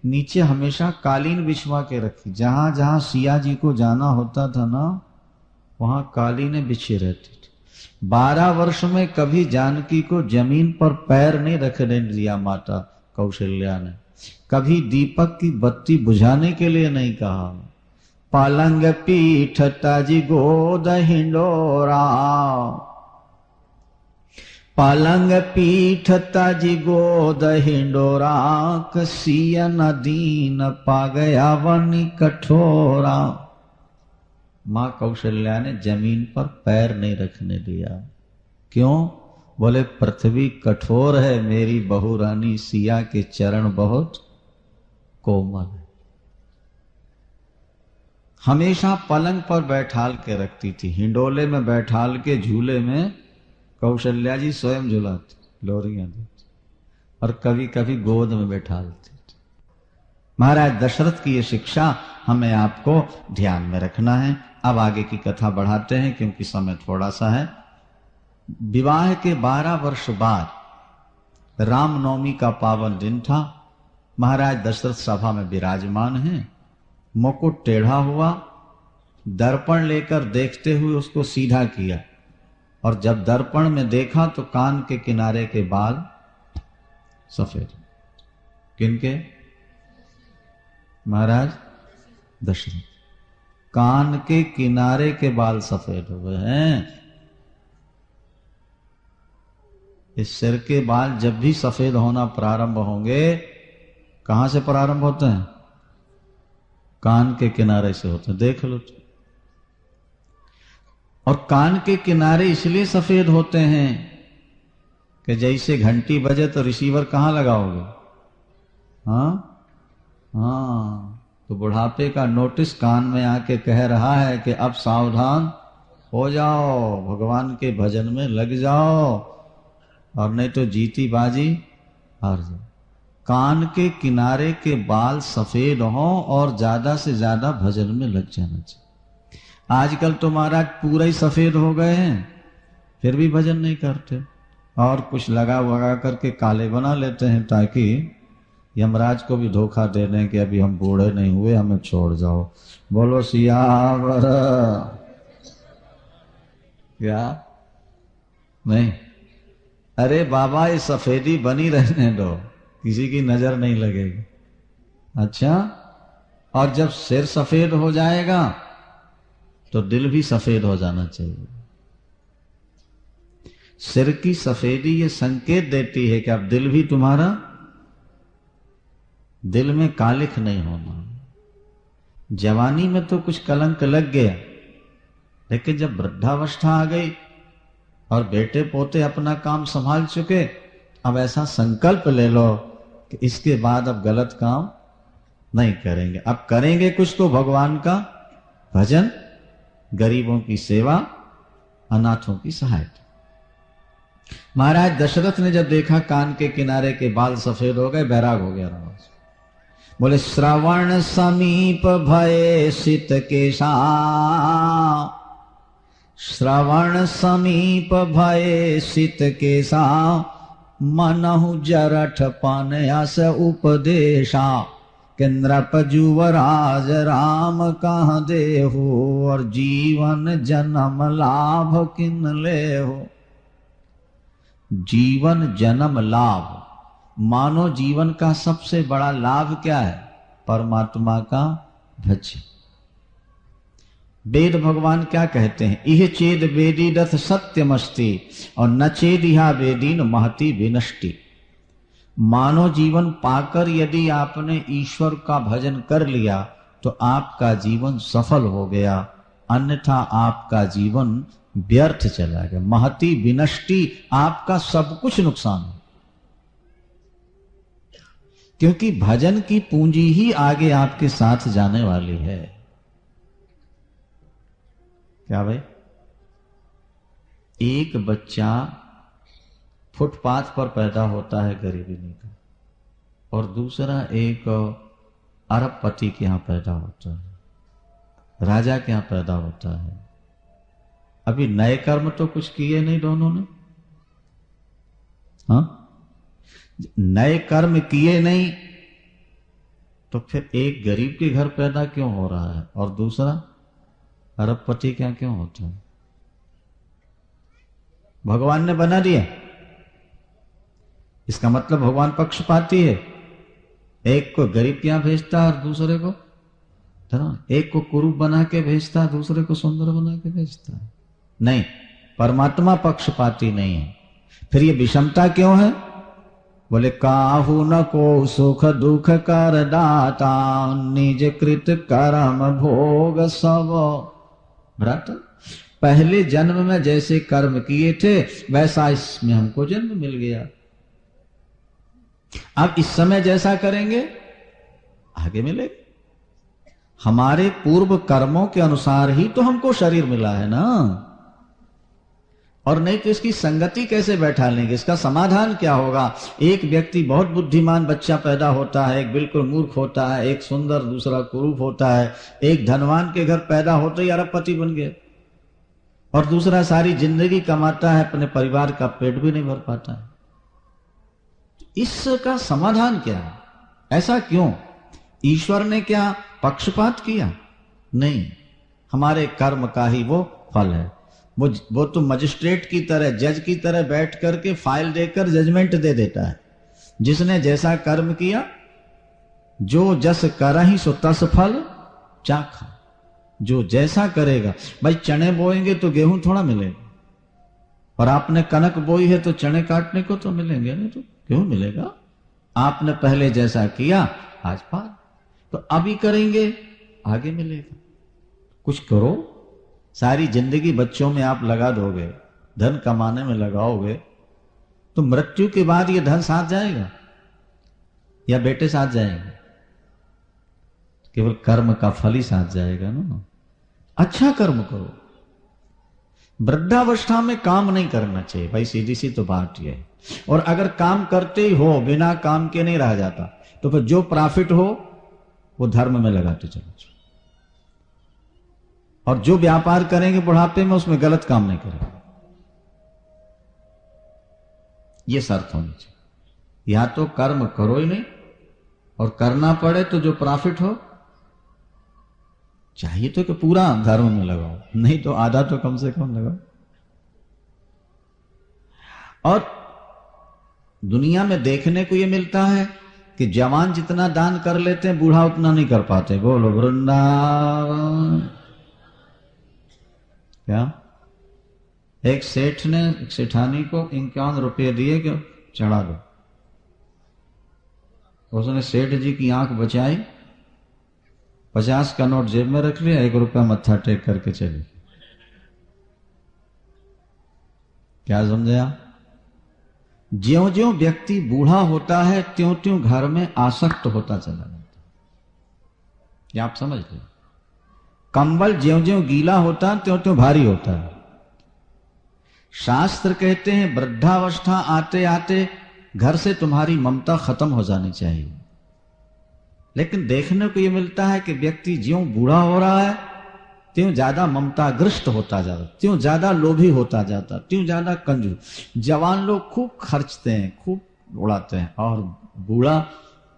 नीचे हमेशा कालीन बिछवा के रखी, जहां जहां सिया जी को जाना होता था ना, वहां कालीनें बिछी रहती थी। 12 वर्ष में कभी जानकी को जमीन पर पैर नहीं रखने दिया माता कौशल्या ने, कभी दीपक की बत्ती बुझाने के लिए नहीं कहा। पालंग पीठ ताजी गोद हिंडोरा, पालंग पीठ ताजी गोद हिंडोरा, कसिया नदीन पा गया वनी कठोरा। मां कौशल्या ने जमीन पर पैर नहीं रखने दिया। क्यों? बोले पृथ्वी कठोर है, मेरी बहू रानी सिया के चरण बहुत कोमल है। हमेशा पलंग पर बैठाल के रखती थी, हिंडोले में बैठाल के झूले में कौशल्या जी स्वयं झुलाती, लोरियां देती, और कभी कभी गोद में बैठालती। महाराज दशरथ की ये शिक्षा हमें आपको ध्यान में रखना है। अब आगे की कथा बढ़ाते हैं क्योंकि समय थोड़ा सा है। विवाह के 12 वर्ष बाद रामनवमी का पावन दिन था। महाराज दशरथ सभा में विराजमान हैं, मुकुट टेढ़ा हुआ, दर्पण लेकर देखते हुए उसको सीधा किया, और जब दर्पण में देखा तो कान के किनारे के बाल सफेद। किनके? महाराज दशरथ। कान के किनारे के बाल सफेद हुए हैं। इस सिर के बाल जब भी सफेद होना प्रारंभ होंगे, कहां से प्रारंभ होते हैं? कान के किनारे से होते हैं, देख लो। और कान के किनारे इसलिए सफेद होते हैं कि जैसे घंटी बजे तो रिसीवर कहां लगाओगे? हाँ, तो बुढ़ापे का नोटिस कान में आके कह रहा है कि अब सावधान हो जाओ, भगवान के भजन में लग जाओ, और नहीं तो जीती बाजी हार जाओ। कान के किनारे के बाल सफेद हों और ज्यादा से ज्यादा भजन में लग जाना चाहिए। आजकल तो महाराज पूरा ही सफेद हो गए हैं, फिर भी भजन नहीं करते, और कुछ लगा करके काले बना लेते हैं ताकि यमराज को भी धोखा दे दें कि अभी हम बूढ़े नहीं हुए, हमें छोड़ जाओ। बोलो सियावर। क्या नहीं? अरे बाबा, ये सफेदी बनी रहने दो, किसी की नजर नहीं लगेगी। अच्छा, और जब सिर सफेद हो जाएगा तो दिल भी सफेद हो जाना चाहिए। सिर की सफेदी ये संकेत देती है कि अब दिल भी तुम्हारा, दिल में कालिख नहीं होना। जवानी में तो कुछ कलंक लग गया, लेकिन जब वृद्धावस्था आ गई और बेटे पोते अपना काम संभाल चुके, अब ऐसा संकल्प ले लो कि इसके बाद अब गलत काम नहीं करेंगे। अब करेंगे कुछ तो भगवान का भजन, गरीबों की सेवा, अनाथों की सहायता। महाराज दशरथ ने जब देखा कान के किनारे के बाल सफेद हो गए, बैराग हो गया राज। बोले श्रवण समीप भये सित केसा, श्रवण समीप भये सित केसा, मनहु जरठ पन यस उपदेशा, केन्द्रप जुवराज राम कह देहु, और जीवन जन्म लाभ किन लेहु। जीवन जन्म लाभ, मानो जीवन का सबसे बड़ा लाभ क्या है? परमात्मा का भजन। वेद भगवान क्या कहते हैं? इह चेद वेदी दथ सत्यमस्ति, और न चेद यह वेदीन महति विनष्टि। मानव जीवन पाकर यदि आपने ईश्वर का भजन कर लिया तो आपका जीवन सफल हो गया, अन्यथा आपका जीवन व्यर्थ चला गया। महति विनष्टि, आपका सब कुछ नुकसान हो, क्योंकि भजन की पूंजी ही आगे आपके साथ जाने वाली है। क्या भाई? एक बच्चा फुटपाथ पर पैदा होता है, गरीबी नहीं का, और दूसरा एक अरबपति के यहां पैदा होता है, राजा के यहां पैदा होता है। अभी नए कर्म तो कुछ किए नहीं दोनों ने, हाँ, नए कर्म किए नहीं, तो फिर एक गरीब के घर पैदा क्यों हो रहा है और दूसरा अरबपति क्या क्यों होता है? भगवान ने बना दिया। इसका मतलब भगवान पक्षपाती है, एक को गरीब के यहां भेजता है और दूसरे को, एक को कुरूप बना के भेजता है, दूसरे को सुंदर बना के भेजता है। नहीं, परमात्मा पक्षपाती नहीं है। फिर ये विषमता क्यों है? बोले काहू न को सुख दुख कर दाता, निज कृत कर्म भोग सब भ्राता। पहले जन्म में जैसे कर्म किए थे वैसा इसमें हमको जन्म मिल गया, अब इस समय जैसा करेंगे आगे मिलेगा। हमारे पूर्व कर्मों के अनुसार ही तो हमको शरीर मिला है ना, और नहीं तो इसकी संगति कैसे बैठा लेंगे? इसका समाधान क्या होगा? एक व्यक्ति बहुत बुद्धिमान बच्चा पैदा होता है, एक बिल्कुल मूर्ख होता है, एक सुंदर दूसरा कुरूप होता है, एक धनवान के घर पैदा होते ही अरबपति बन गए, और दूसरा सारी जिंदगी कमाता है, अपने परिवार का पेट भी नहीं भर पाता है। इसका समाधान क्या है? ऐसा क्यों? ईश्वर ने क्या पक्षपात किया? नहीं, हमारे कर्म का ही वो फल है। वो तो मजिस्ट्रेट की तरह, जज की तरह बैठ करके फाइल देकर जजमेंट दे देता है। जिसने जैसा कर्म किया जो जस करहि सो तस फल चाखा। जो जैसा करेगा, भाई चने बोएंगे तो गेहूं थोड़ा मिलेगा, और आपने कनक बोई है तो चने काटने को तो मिलेंगे नहीं, तो गेहूं मिलेगा। आपने पहले जैसा किया आज पार, तो अभी करेंगे आगे मिलेगा। कुछ करो, सारी जिंदगी बच्चों में आप लगा दोगे, धन कमाने में लगाओगे, तो मृत्यु के बाद ये धन साथ जाएगा या बेटे साथ जाएंगे? केवल कर्म का फल ही साथ जाएगा ना। अच्छा कर्म करो। वृद्धावस्था में काम नहीं करना चाहिए भाई, सीधी सी तो बात यह है। और अगर काम करते ही हो, बिना काम के नहीं रह जाता, तो फिर जो प्रॉफिट हो वो धर्म में लगाते चलो। और जो व्यापार करेंगे बुढ़ापे में, उसमें गलत काम नहीं करेंगे। ये शर्त होनी चाहिए। या तो कर्म करो ही नहीं, और करना पड़े तो जो प्रॉफिट हो, चाहिए तो कि पूरा धर्म में लगाओ, नहीं तो आधा तो कम से कम लगाओ। और दुनिया में देखने को यह मिलता है कि जवान जितना दान कर लेते हैं, बूढ़ा उतना नहीं कर पाते। बोलो वृंदावन। क्या एक सेठ ने एक सेठानी को 51 रुपये दिए कि चढ़ा दो। उसने सेठ जी की आंख बचाई, 50 का नोट जेब में रख लिया, 1 रुपया मत्था टेक करके चली। क्या समझे आप? ज्यों ज्यों व्यक्ति बूढ़ा होता है, त्यों त्यों घर में आसक्त होता चला जाता है। ये आप समझ लो। कंबल ज्यों ज्यों गीला होता है, त्यों त्यों भारी होता है। शास्त्र कहते हैं वृद्धावस्था आते आते घर से तुम्हारी ममता खत्म हो जानी चाहिए। लेकिन देखने को यह मिलता है कि व्यक्ति ज्यों बूढ़ा हो रहा है, त्यों ज्यादा ममताग्रस्त होता जाता, त्यों ज्यादा लोभी होता जाता, त्यों ज्यादा कंजूस। जवान लोग खूब खर्चते हैं, खूब उड़ाते हैं, और बूढ़ा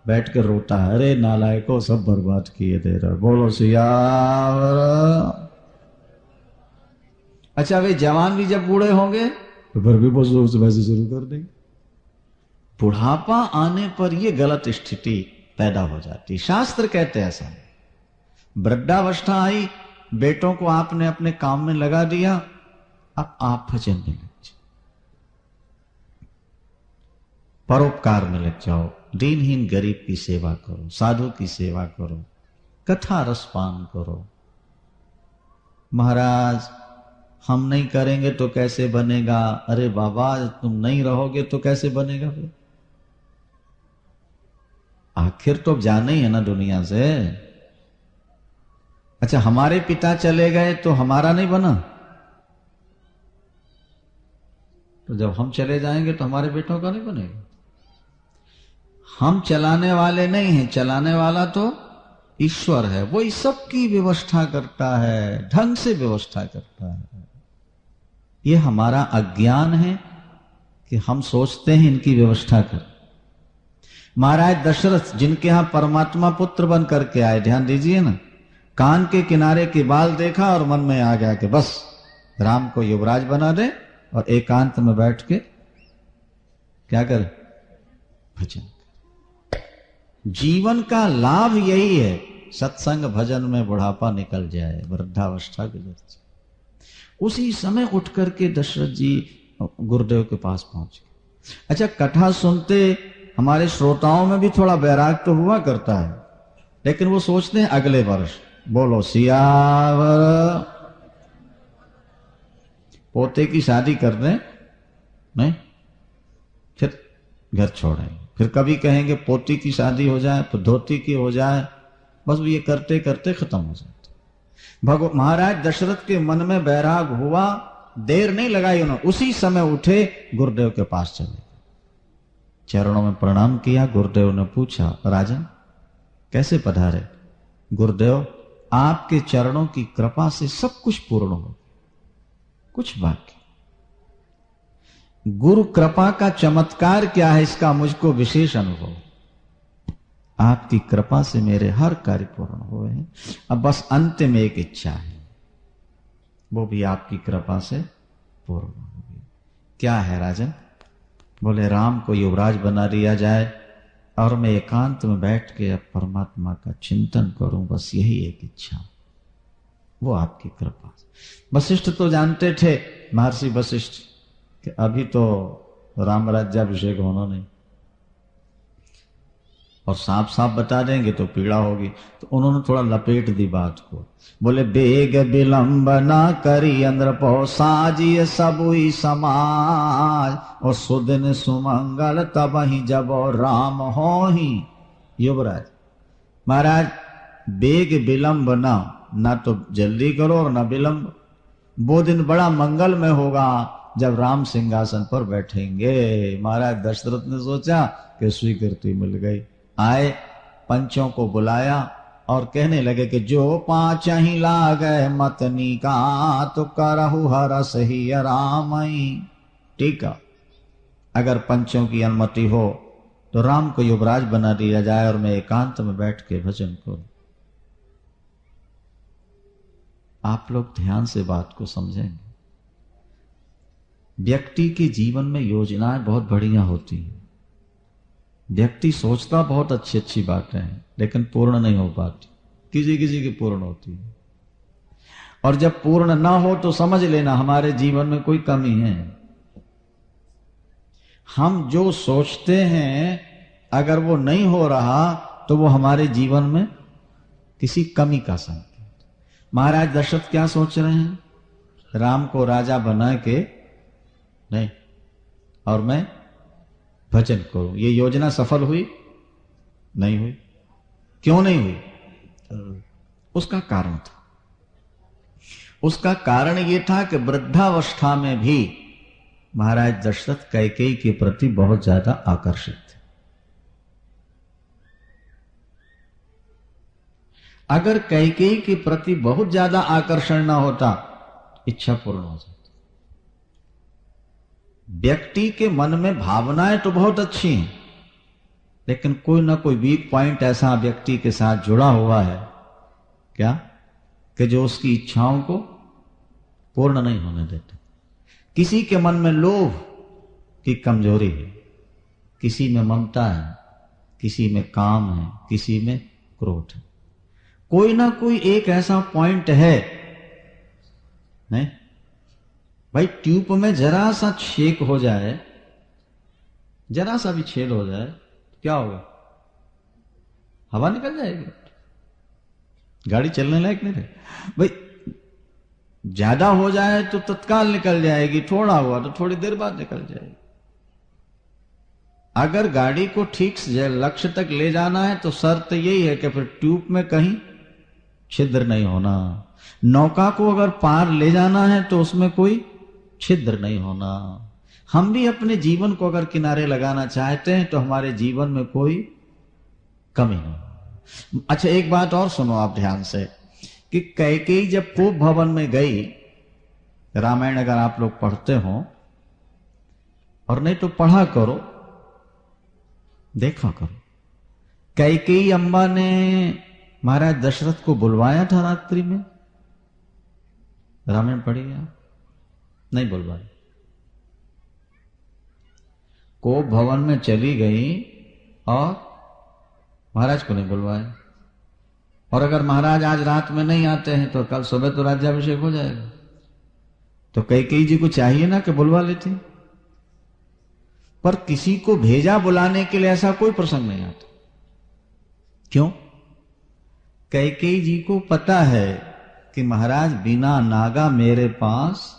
बैठ कर रोता है, अरे नालायकों सब बर्बाद किए दे रहे। बोलो सियावर। अच्छा, वे जवान भी जब बूढ़े होंगे तो फिर भी बस वैसे शुरू कर देंगे। बुढ़ापा आने पर यह गलत स्थिति पैदा हो जाती। शास्त्र कहते हैं ऐसा। वृद्धावस्था आई, बेटों को आपने अपने काम में लगा दिया, अब आप भजन में लग जाओ, परोपकार में लग जाओ, दीनहीन गरीब की सेवा करो, साधु की सेवा करो, कथा रस पान करो। महाराज हम नहीं करेंगे तो कैसे बनेगा? अरे बाबा तुम नहीं रहोगे तो कैसे बनेगा? फिर आखिर तो जाना ही है ना दुनिया से। अच्छा, हमारे पिता चले गए तो हमारा नहीं बना, तो जब हम चले जाएंगे तो हमारे बेटों का नहीं बनेगा। हम चलाने वाले नहीं हैं, चलाने वाला तो ईश्वर है। वो इस सब की व्यवस्था करता है, ढंग से व्यवस्था करता है। ये हमारा अज्ञान है कि हम सोचते हैं इनकी व्यवस्था कर। महाराज दशरथ जिनके यहां परमात्मा पुत्र बन करके आए, ध्यान दीजिए ना, कान के किनारे के बाल देखा और मन में आ गया कि बस राम को युवराज बना दे, और एकांत में बैठ के क्या करे? भजन। जीवन का लाभ यही है, सत्संग भजन में बुढ़ापा निकल जाए, वृद्धावस्था गुजर जाए। उसी समय उठ करके दशरथ जी गुरुदेव के पास पहुंच गए। अच्छा, कथा सुनते हमारे श्रोताओं में भी थोड़ा वैराग तो हुआ करता है, लेकिन वो सोचते हैं अगले वर्ष। बोलो सियावर। पोते की शादी कर दें, नहीं फिर घर छोड़ेंगे, फिर कभी कहेंगे पोती की शादी हो जाए तो धोती की हो जाए, बस ये करते करते खत्म हो जाते। महाराज दशरथ के मन में वैराग हुआ, देर नहीं लगाई उन्होंने, उसी समय उठे गुरुदेव के पास चले, चरणों में प्रणाम किया। गुरुदेव ने पूछा, राजन कैसे पधारे? गुरुदेव आपके चरणों की कृपा से सब कुछ पूर्ण हो, कुछ बाकी। गुरु कृपा का चमत्कार क्या है, इसका मुझको विशेष अनुभव। आपकी कृपा से मेरे हर कार्य पूर्ण हुए हैं, अब बस अंत में एक इच्छा है, वो भी आपकी कृपा से पूर्ण होगी। क्या है राजन? बोले राम को युवराज बना दिया जाए, और मैं एकांत में बैठ के अब परमात्मा का चिंतन करूं, बस यही एक इच्छा, वो आपकी कृपा। वशिष्ठ तो जानते थे, महर्षि वशिष्ठ, कि अभी तो राम राज्याभिषेक होना नहीं, और साफ साफ बता देंगे तो पीड़ा होगी, तो उन्होंने थोड़ा लपेट दी बात को। बोले बेग विलंब ना करी अंद्रपो साजिए सबुई समाज, और सुदिन सुमंगल तब ही जब राम हो ही। युवराज महाराज, बेग विलंब ना तो जल्दी करो और ना विलंब। वो दिन बड़ा मंगल में होगा जब राम सिंहासन पर बैठेंगे। महाराज दशरथ ने सोचा कि स्वीकृति मिल गई। आए, पंचों को बुलाया और कहने लगे कि जो पांच ही लागे मतनी का, तो करहु हरस ही रामई। ठीक है, अगर पंचों की अनुमति हो तो राम को युवराज बना दिया जाए और मैं एकांत में बैठ के भजन करूं। आप लोग ध्यान से बात को समझेंगे। व्यक्ति के जीवन में योजनाएं बहुत बढ़िया होती हैं। व्यक्ति सोचता बहुत अच्छी अच्छी बातें हैं, लेकिन पूर्ण नहीं हो पाती। किसी किसी की पूर्ण होती है, और जब पूर्ण ना हो तो समझ लेना हमारे जीवन में कोई कमी है। हम जो सोचते हैं अगर वो नहीं हो रहा तो वो हमारे जीवन में किसी कमी का संकेत। महाराज दशरथ क्या सोच रहे हैं? राम को राजा बना के नहीं, और मैं भजन करूं। ये योजना सफल हुई? नहीं हुई। क्यों नहीं हुई? उसका कारण था। उसका कारण यह था कि वृद्धावस्था में भी महाराज दशरथ कैकेयी के प्रति बहुत ज्यादा आकर्षित थे। अगर कैकेयी के प्रति बहुत ज्यादा आकर्षण ना होता, इच्छा पूर्ण हो जाती। व्यक्ति के मन में भावनाएं तो बहुत अच्छी हैं, लेकिन कोई ना कोई वीक पॉइंट ऐसा व्यक्ति के साथ जुड़ा हुआ है, क्या, कि जो उसकी इच्छाओं को पूर्ण नहीं होने देता। किसी के मन में लोभ की कमजोरी है, किसी में ममता है, किसी में काम है, किसी में क्रोध है। कोई ना कोई एक ऐसा पॉइंट है। नहीं भाई, ट्यूब में जरा सा छेद हो जाए, जरा सा भी छेद हो जाए, क्या होगा? हवा निकल जाएगी, गाड़ी चलने लायक नहीं रहे। भाई ज्यादा हो जाए तो तत्काल निकल जाएगी, थोड़ा हुआ तो थोड़ी देर बाद निकल जाएगी। अगर गाड़ी को ठीक से लक्ष्य तक ले जाना है तो शर्त यही है कि फिर ट्यूब में कहीं छिद्र नहीं होना। नौका को अगर पार ले जाना है तो उसमें कोई छिद्र नहीं होना। हम भी अपने जीवन को अगर किनारे लगाना चाहते हैं तो हमारे जीवन में कोई कमी नहीं। अच्छा, एक बात और सुनो आप ध्यान से, कि कैकेयी जब कोप भवन में गई, रामायण अगर आप लोग पढ़ते हो, और नहीं तो पढ़ा करो, देखा करो, कैकेयी अम्बा ने महाराज दशरथ को बुलवाया था रात्रि में। रामायण पढ़िए आप? नहीं बुलवाई। कोप भवन में चली गई और महाराज को नहीं बुलवाया। और अगर महाराज आज रात में नहीं आते हैं तो कल सुबह तो राज्याभिषेक हो जाएगा। तो कैकेयी जी को चाहिए ना कि बुलवा लेते, पर किसी को भेजा बुलाने के लिए ऐसा कोई प्रसंग नहीं आता। क्यों? कैकेयी जी को पता है कि महाराज बिना नागा मेरे पास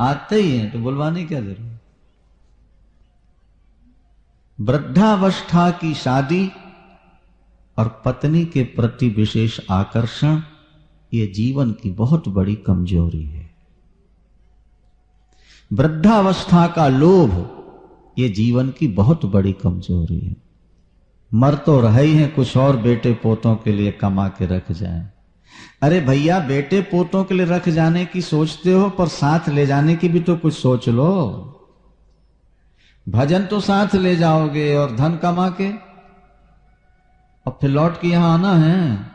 आते ही हैं, तो बुलवाने क्या जरूरत। वृद्धावस्था की शादी और पत्नी के प्रति विशेष आकर्षण, ये जीवन की बहुत बड़ी कमजोरी है। वृद्धावस्था का लोभ, ये जीवन की बहुत बड़ी कमजोरी है। मर तो रहे ही हैं, कुछ और बेटे पोतों के लिए कमा के रख जाएं। अरे भैया, बेटे पोतों के लिए रख जाने की सोचते हो, पर साथ ले जाने की भी तो कुछ सोच लो। भजन तो साथ ले जाओगे और धन कमा के, और फिर लौट के यहां आना है।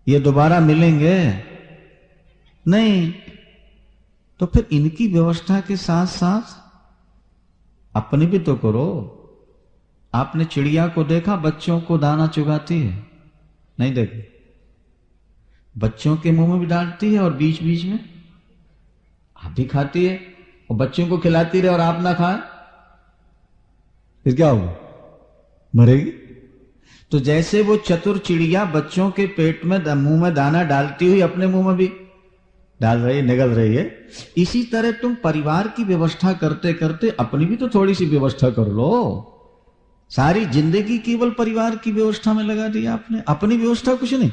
ये दोबारा मिलेंगे नहीं, तो फिर इनकी व्यवस्था के साथ साथ अपनी भी तो करो। आपने चिड़िया को देखा बच्चों को दाना चुगाती है? नहीं देखा। बच्चों के मुंह में भी डालती है और बीच बीच में आप भी खाती है, और बच्चों को खिलाती रहे और आप ना खाए, फिर क्या होगा? मरेगी। तो जैसे वो चतुर चिड़िया बच्चों के पेट में मुंह में दाना डालती हुई अपने मुंह में भी डाल रही है, निगल रही है, इसी तरह तुम परिवार की व्यवस्था करते करते अपनी भी तो थोड़ी सी व्यवस्था कर लो। सारी जिंदगी केवल परिवार की व्यवस्था में लगा दी आपने, अपनी व्यवस्था कुछ नहीं।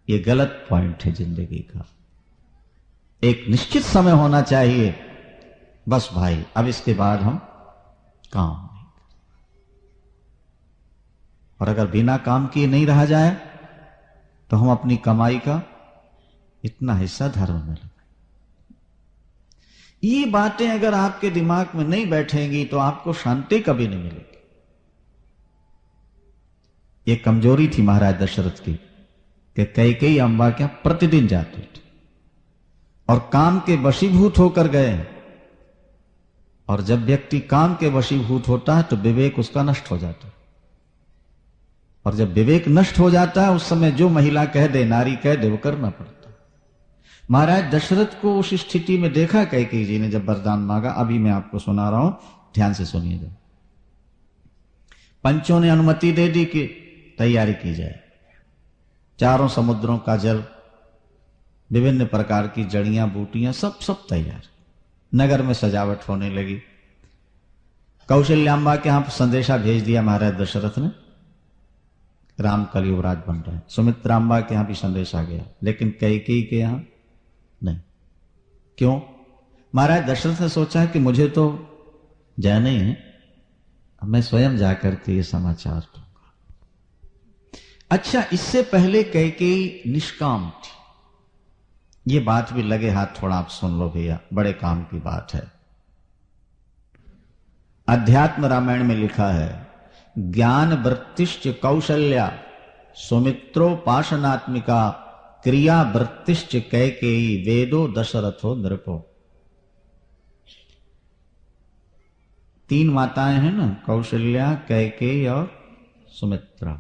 ये गलत पॉइंट है जिंदगी का। एक निश्चित समय होना चाहिए, बस भाई अब इसके बाद हम काम नहीं। और अगर बिना काम किए नहीं रहा जाए तो हम अपनी कमाई का इतना हिस्सा धर्म में लगाएं। ये बातें अगर आपके दिमाग में नहीं बैठेंगी तो आपको शांति कभी नहीं मिलेगी। ये कमजोरी थी महाराज दशरथ की कि कैकेयी अम्बा क्या प्रतिदिन जाते थे और काम के वशीभूत होकर गए। और जब व्यक्ति काम के वशीभूत होता है तो विवेक उसका नष्ट हो जाता है, और जब विवेक नष्ट हो जाता है उस समय जो महिला कह दे, नारी कह दे, वो करना पड़ता है। महाराज दशरथ को उस स्थिति में देखा कैकेयी जी ने जब वरदान मांगा। अभी मैं आपको सुना रहा हूं, ध्यान से सुनिएगा। पंचों ने अनुमति दे दी कि तैयारी की जाए। चारों समुद्रों का जल, विभिन्न प्रकार की जड़ियां बूटियां, सब तैयार। नगर में सजावट होने लगी। कौशल्याम्बा के यहां संदेशा भेज दिया महाराज दशरथ ने, राम कल युवराज बन रहे हैं। सुमित्राम्बा के यहां भी संदेश आ गया, लेकिन कैकेयी के यहां नहीं। क्यों? महाराज दशरथ ने सोचा कि मुझे तो जाना ही है, मैं स्वयं जाकर के ये समाचार दूंगा। अच्छा, इससे पहले कैकेयी निष्काम थी। ये बात भी लगे हाथ थोड़ा आप सुन लो भैया, बड़े काम की बात है। अध्यात्म रामायण में लिखा है, ज्ञान वृत्तिश्च कौशल्या सुमित्रोपासनात्मिका क्रिया वृत्तिश्च कैकेयी वेदो दशरथो नृपो। तीन माताएं हैं ना, कौशल्या, कैकेयी और सुमित्रा।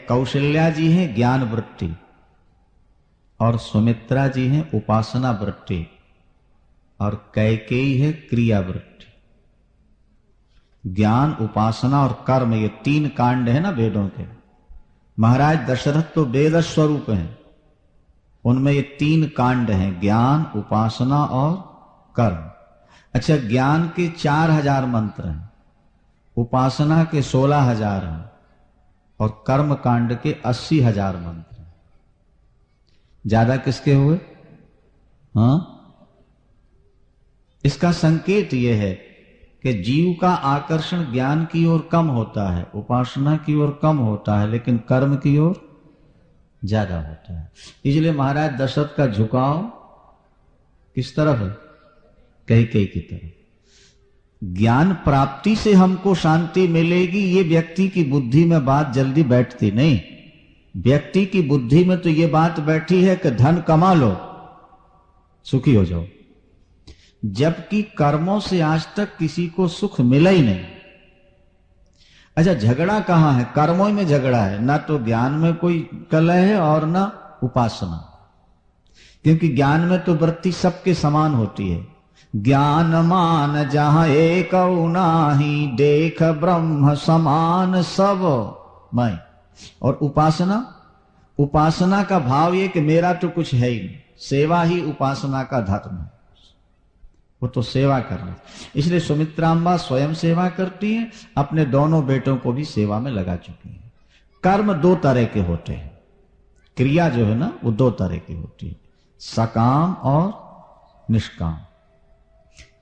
कौशल्या जी हैं ज्ञान वृत्ति और सुमित्रा जी हैं उपासना वृत्ति और कैकेयी है क्रिया वृत्ति। ज्ञान, उपासना और कर्म, ये तीन कांड है ना वेदों के। महाराज दशरथ तो वेद स्वरूप हैं, उनमें ये तीन कांड हैं, ज्ञान, उपासना और कर्म। अच्छा, ज्ञान के 4000 मंत्र हैं, उपासना के 16000 हैं और कर्म कांड के 80,000 मंत्र हैं। ज्यादा किसके हुए? हाँ, इसका संकेत यह है कि जीव का आकर्षण ज्ञान की ओर कम होता है, उपासना की ओर कम होता है, लेकिन कर्म की ओर ज्यादा होता है। इसलिए महाराज दशरथ का झुकाव किस तरफ है? कैकेयी की तरफ। ज्ञान प्राप्ति से हमको शांति मिलेगी, ये व्यक्ति की बुद्धि में बात जल्दी बैठती नहीं। व्यक्ति की बुद्धि में तो ये बात बैठी है कि धन कमा लो, सुखी हो जाओ, जबकि कर्मों से आज तक किसी को सुख मिला ही नहीं। अच्छा, झगड़ा कहां है? कर्मों में झगड़ा है, ना तो ज्ञान में कोई कलह है और ना उपासना। क्योंकि ज्ञान में तो वृत्ति सबके समान होती है। ज्ञान मान जहां एक नाही, देख ब्रह्म समान सब मैं। और उपासना का भाव ये कि मेरा तो कुछ है ही नहीं, सेवा ही उपासना का धर्म है, वो तो सेवा करना। इसलिए सुमित्राम्बा स्वयं सेवा करती हैं, अपने दोनों बेटों को भी सेवा में लगा चुकी हैं। कर्म 2 तरह के होते हैं, क्रिया जो है ना वो 2 तरह की होती है, सकाम और निष्काम।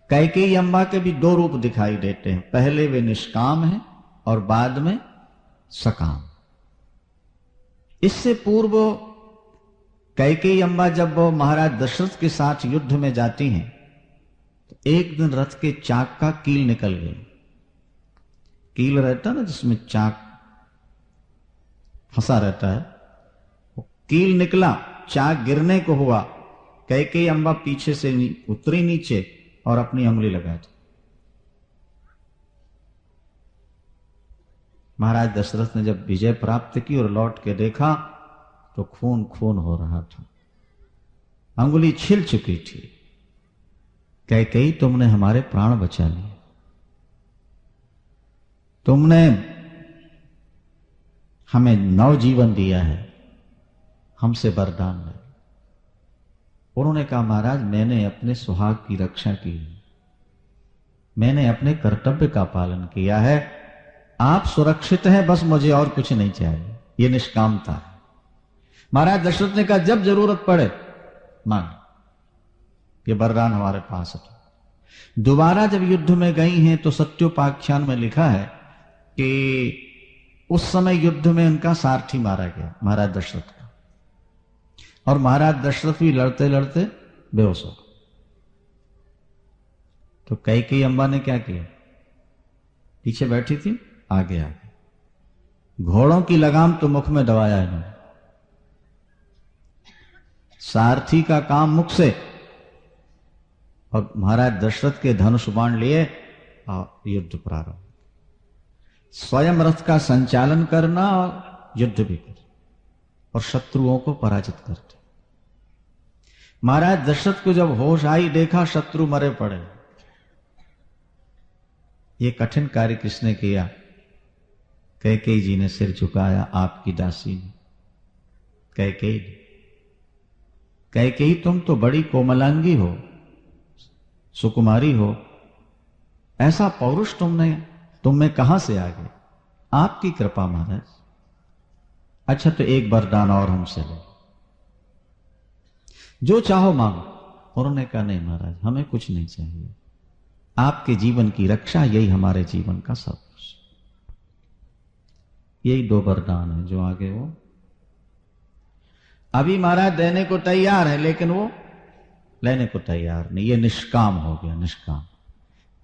कैकेयी अम्बा के भी 2 रूप दिखाई देते हैं, पहले वे निष्काम हैं और बाद में सकाम। इससे पूर्व कैकेयी अम्बा जब वो महाराज दशरथ के साथ युद्ध में जाती हैं तो एक दिन रथ के चाक का कील निकल गई। कील रहता ना जिसमें चाक फंसा रहता है, वो कील निकला, चाक गिरने को हुआ। कैकेयी अम्बा पीछे से उतरी नीचे और अपनी उंगली लगा दी। महाराज दशरथ ने जब विजय प्राप्त की और लौट के देखा तो खून खून हो रहा था, अंगुली छिल चुकी थी। कैकेयी, तुमने हमारे प्राण बचा लिए, तुमने हमें नव जीवन दिया है, हमसे वरदान ले। उन्होंने कहा महाराज मैंने अपने सुहाग की रक्षा की, मैंने अपने कर्तव्य का पालन किया है, आप सुरक्षित हैं, बस मुझे और कुछ नहीं चाहिए। ये निष्कामता है। महाराज दशरथ ने कहा जब जरूरत पड़े मान, ये वरदान हमारे पास है। दोबारा जब युद्ध में गई हैं तो सत्योपाख्यान में लिखा है कि उस समय युद्ध में उनका सारथी मारा गया, महाराज दशरथ का, और महाराज दशरथ भी लड़ते लड़ते बेहोश हो गए। तो कैकेयी अम्बा ने क्या किया, पीछे बैठी थी, आगे आगे घोड़ों की लगाम तो मुख में दबाया इन्होंने, सारथी का काम मुख से, और महाराज दशरथ के धनुष बाण लिए और युद्ध प्रारंभ। स्वयं रथ का संचालन करना और युद्ध भी कर, और शत्रुओं को पराजित करते। महाराज दशरथ को जब होश आई, देखा शत्रु मरे पड़े। ये कठिन कार्य किसने किया? कैकेयी जी ने सिर झुकाया, आपकी दासी ने। कैकेयी, कैकेयी तुम तो बड़ी कोमलांगी हो, सुकुमारी हो, ऐसा पौरुष तुम में कहां से आ गए? आपकी कृपा महाराज। अच्छा तो एक वरदान और हमसे लो, जो चाहो मांगो। उन्होंने कहा नहीं महाराज हमें कुछ नहीं चाहिए, आपके जीवन की रक्षा यही हमारे जीवन का सब कुछ। यही दो वरदान है जो आगे वो अभी महाराज देने को तैयार है, लेकिन वो लेने को तैयार नहीं। ये निष्काम हो गया, निष्काम।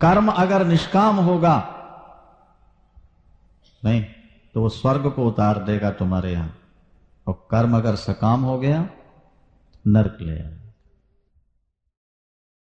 कर्म अगर निष्काम होगा नहीं तो वो स्वर्ग को उतार देगा तुम्हारे यहां, और कर्म अगर सकाम हो गया नरक ले आएगा।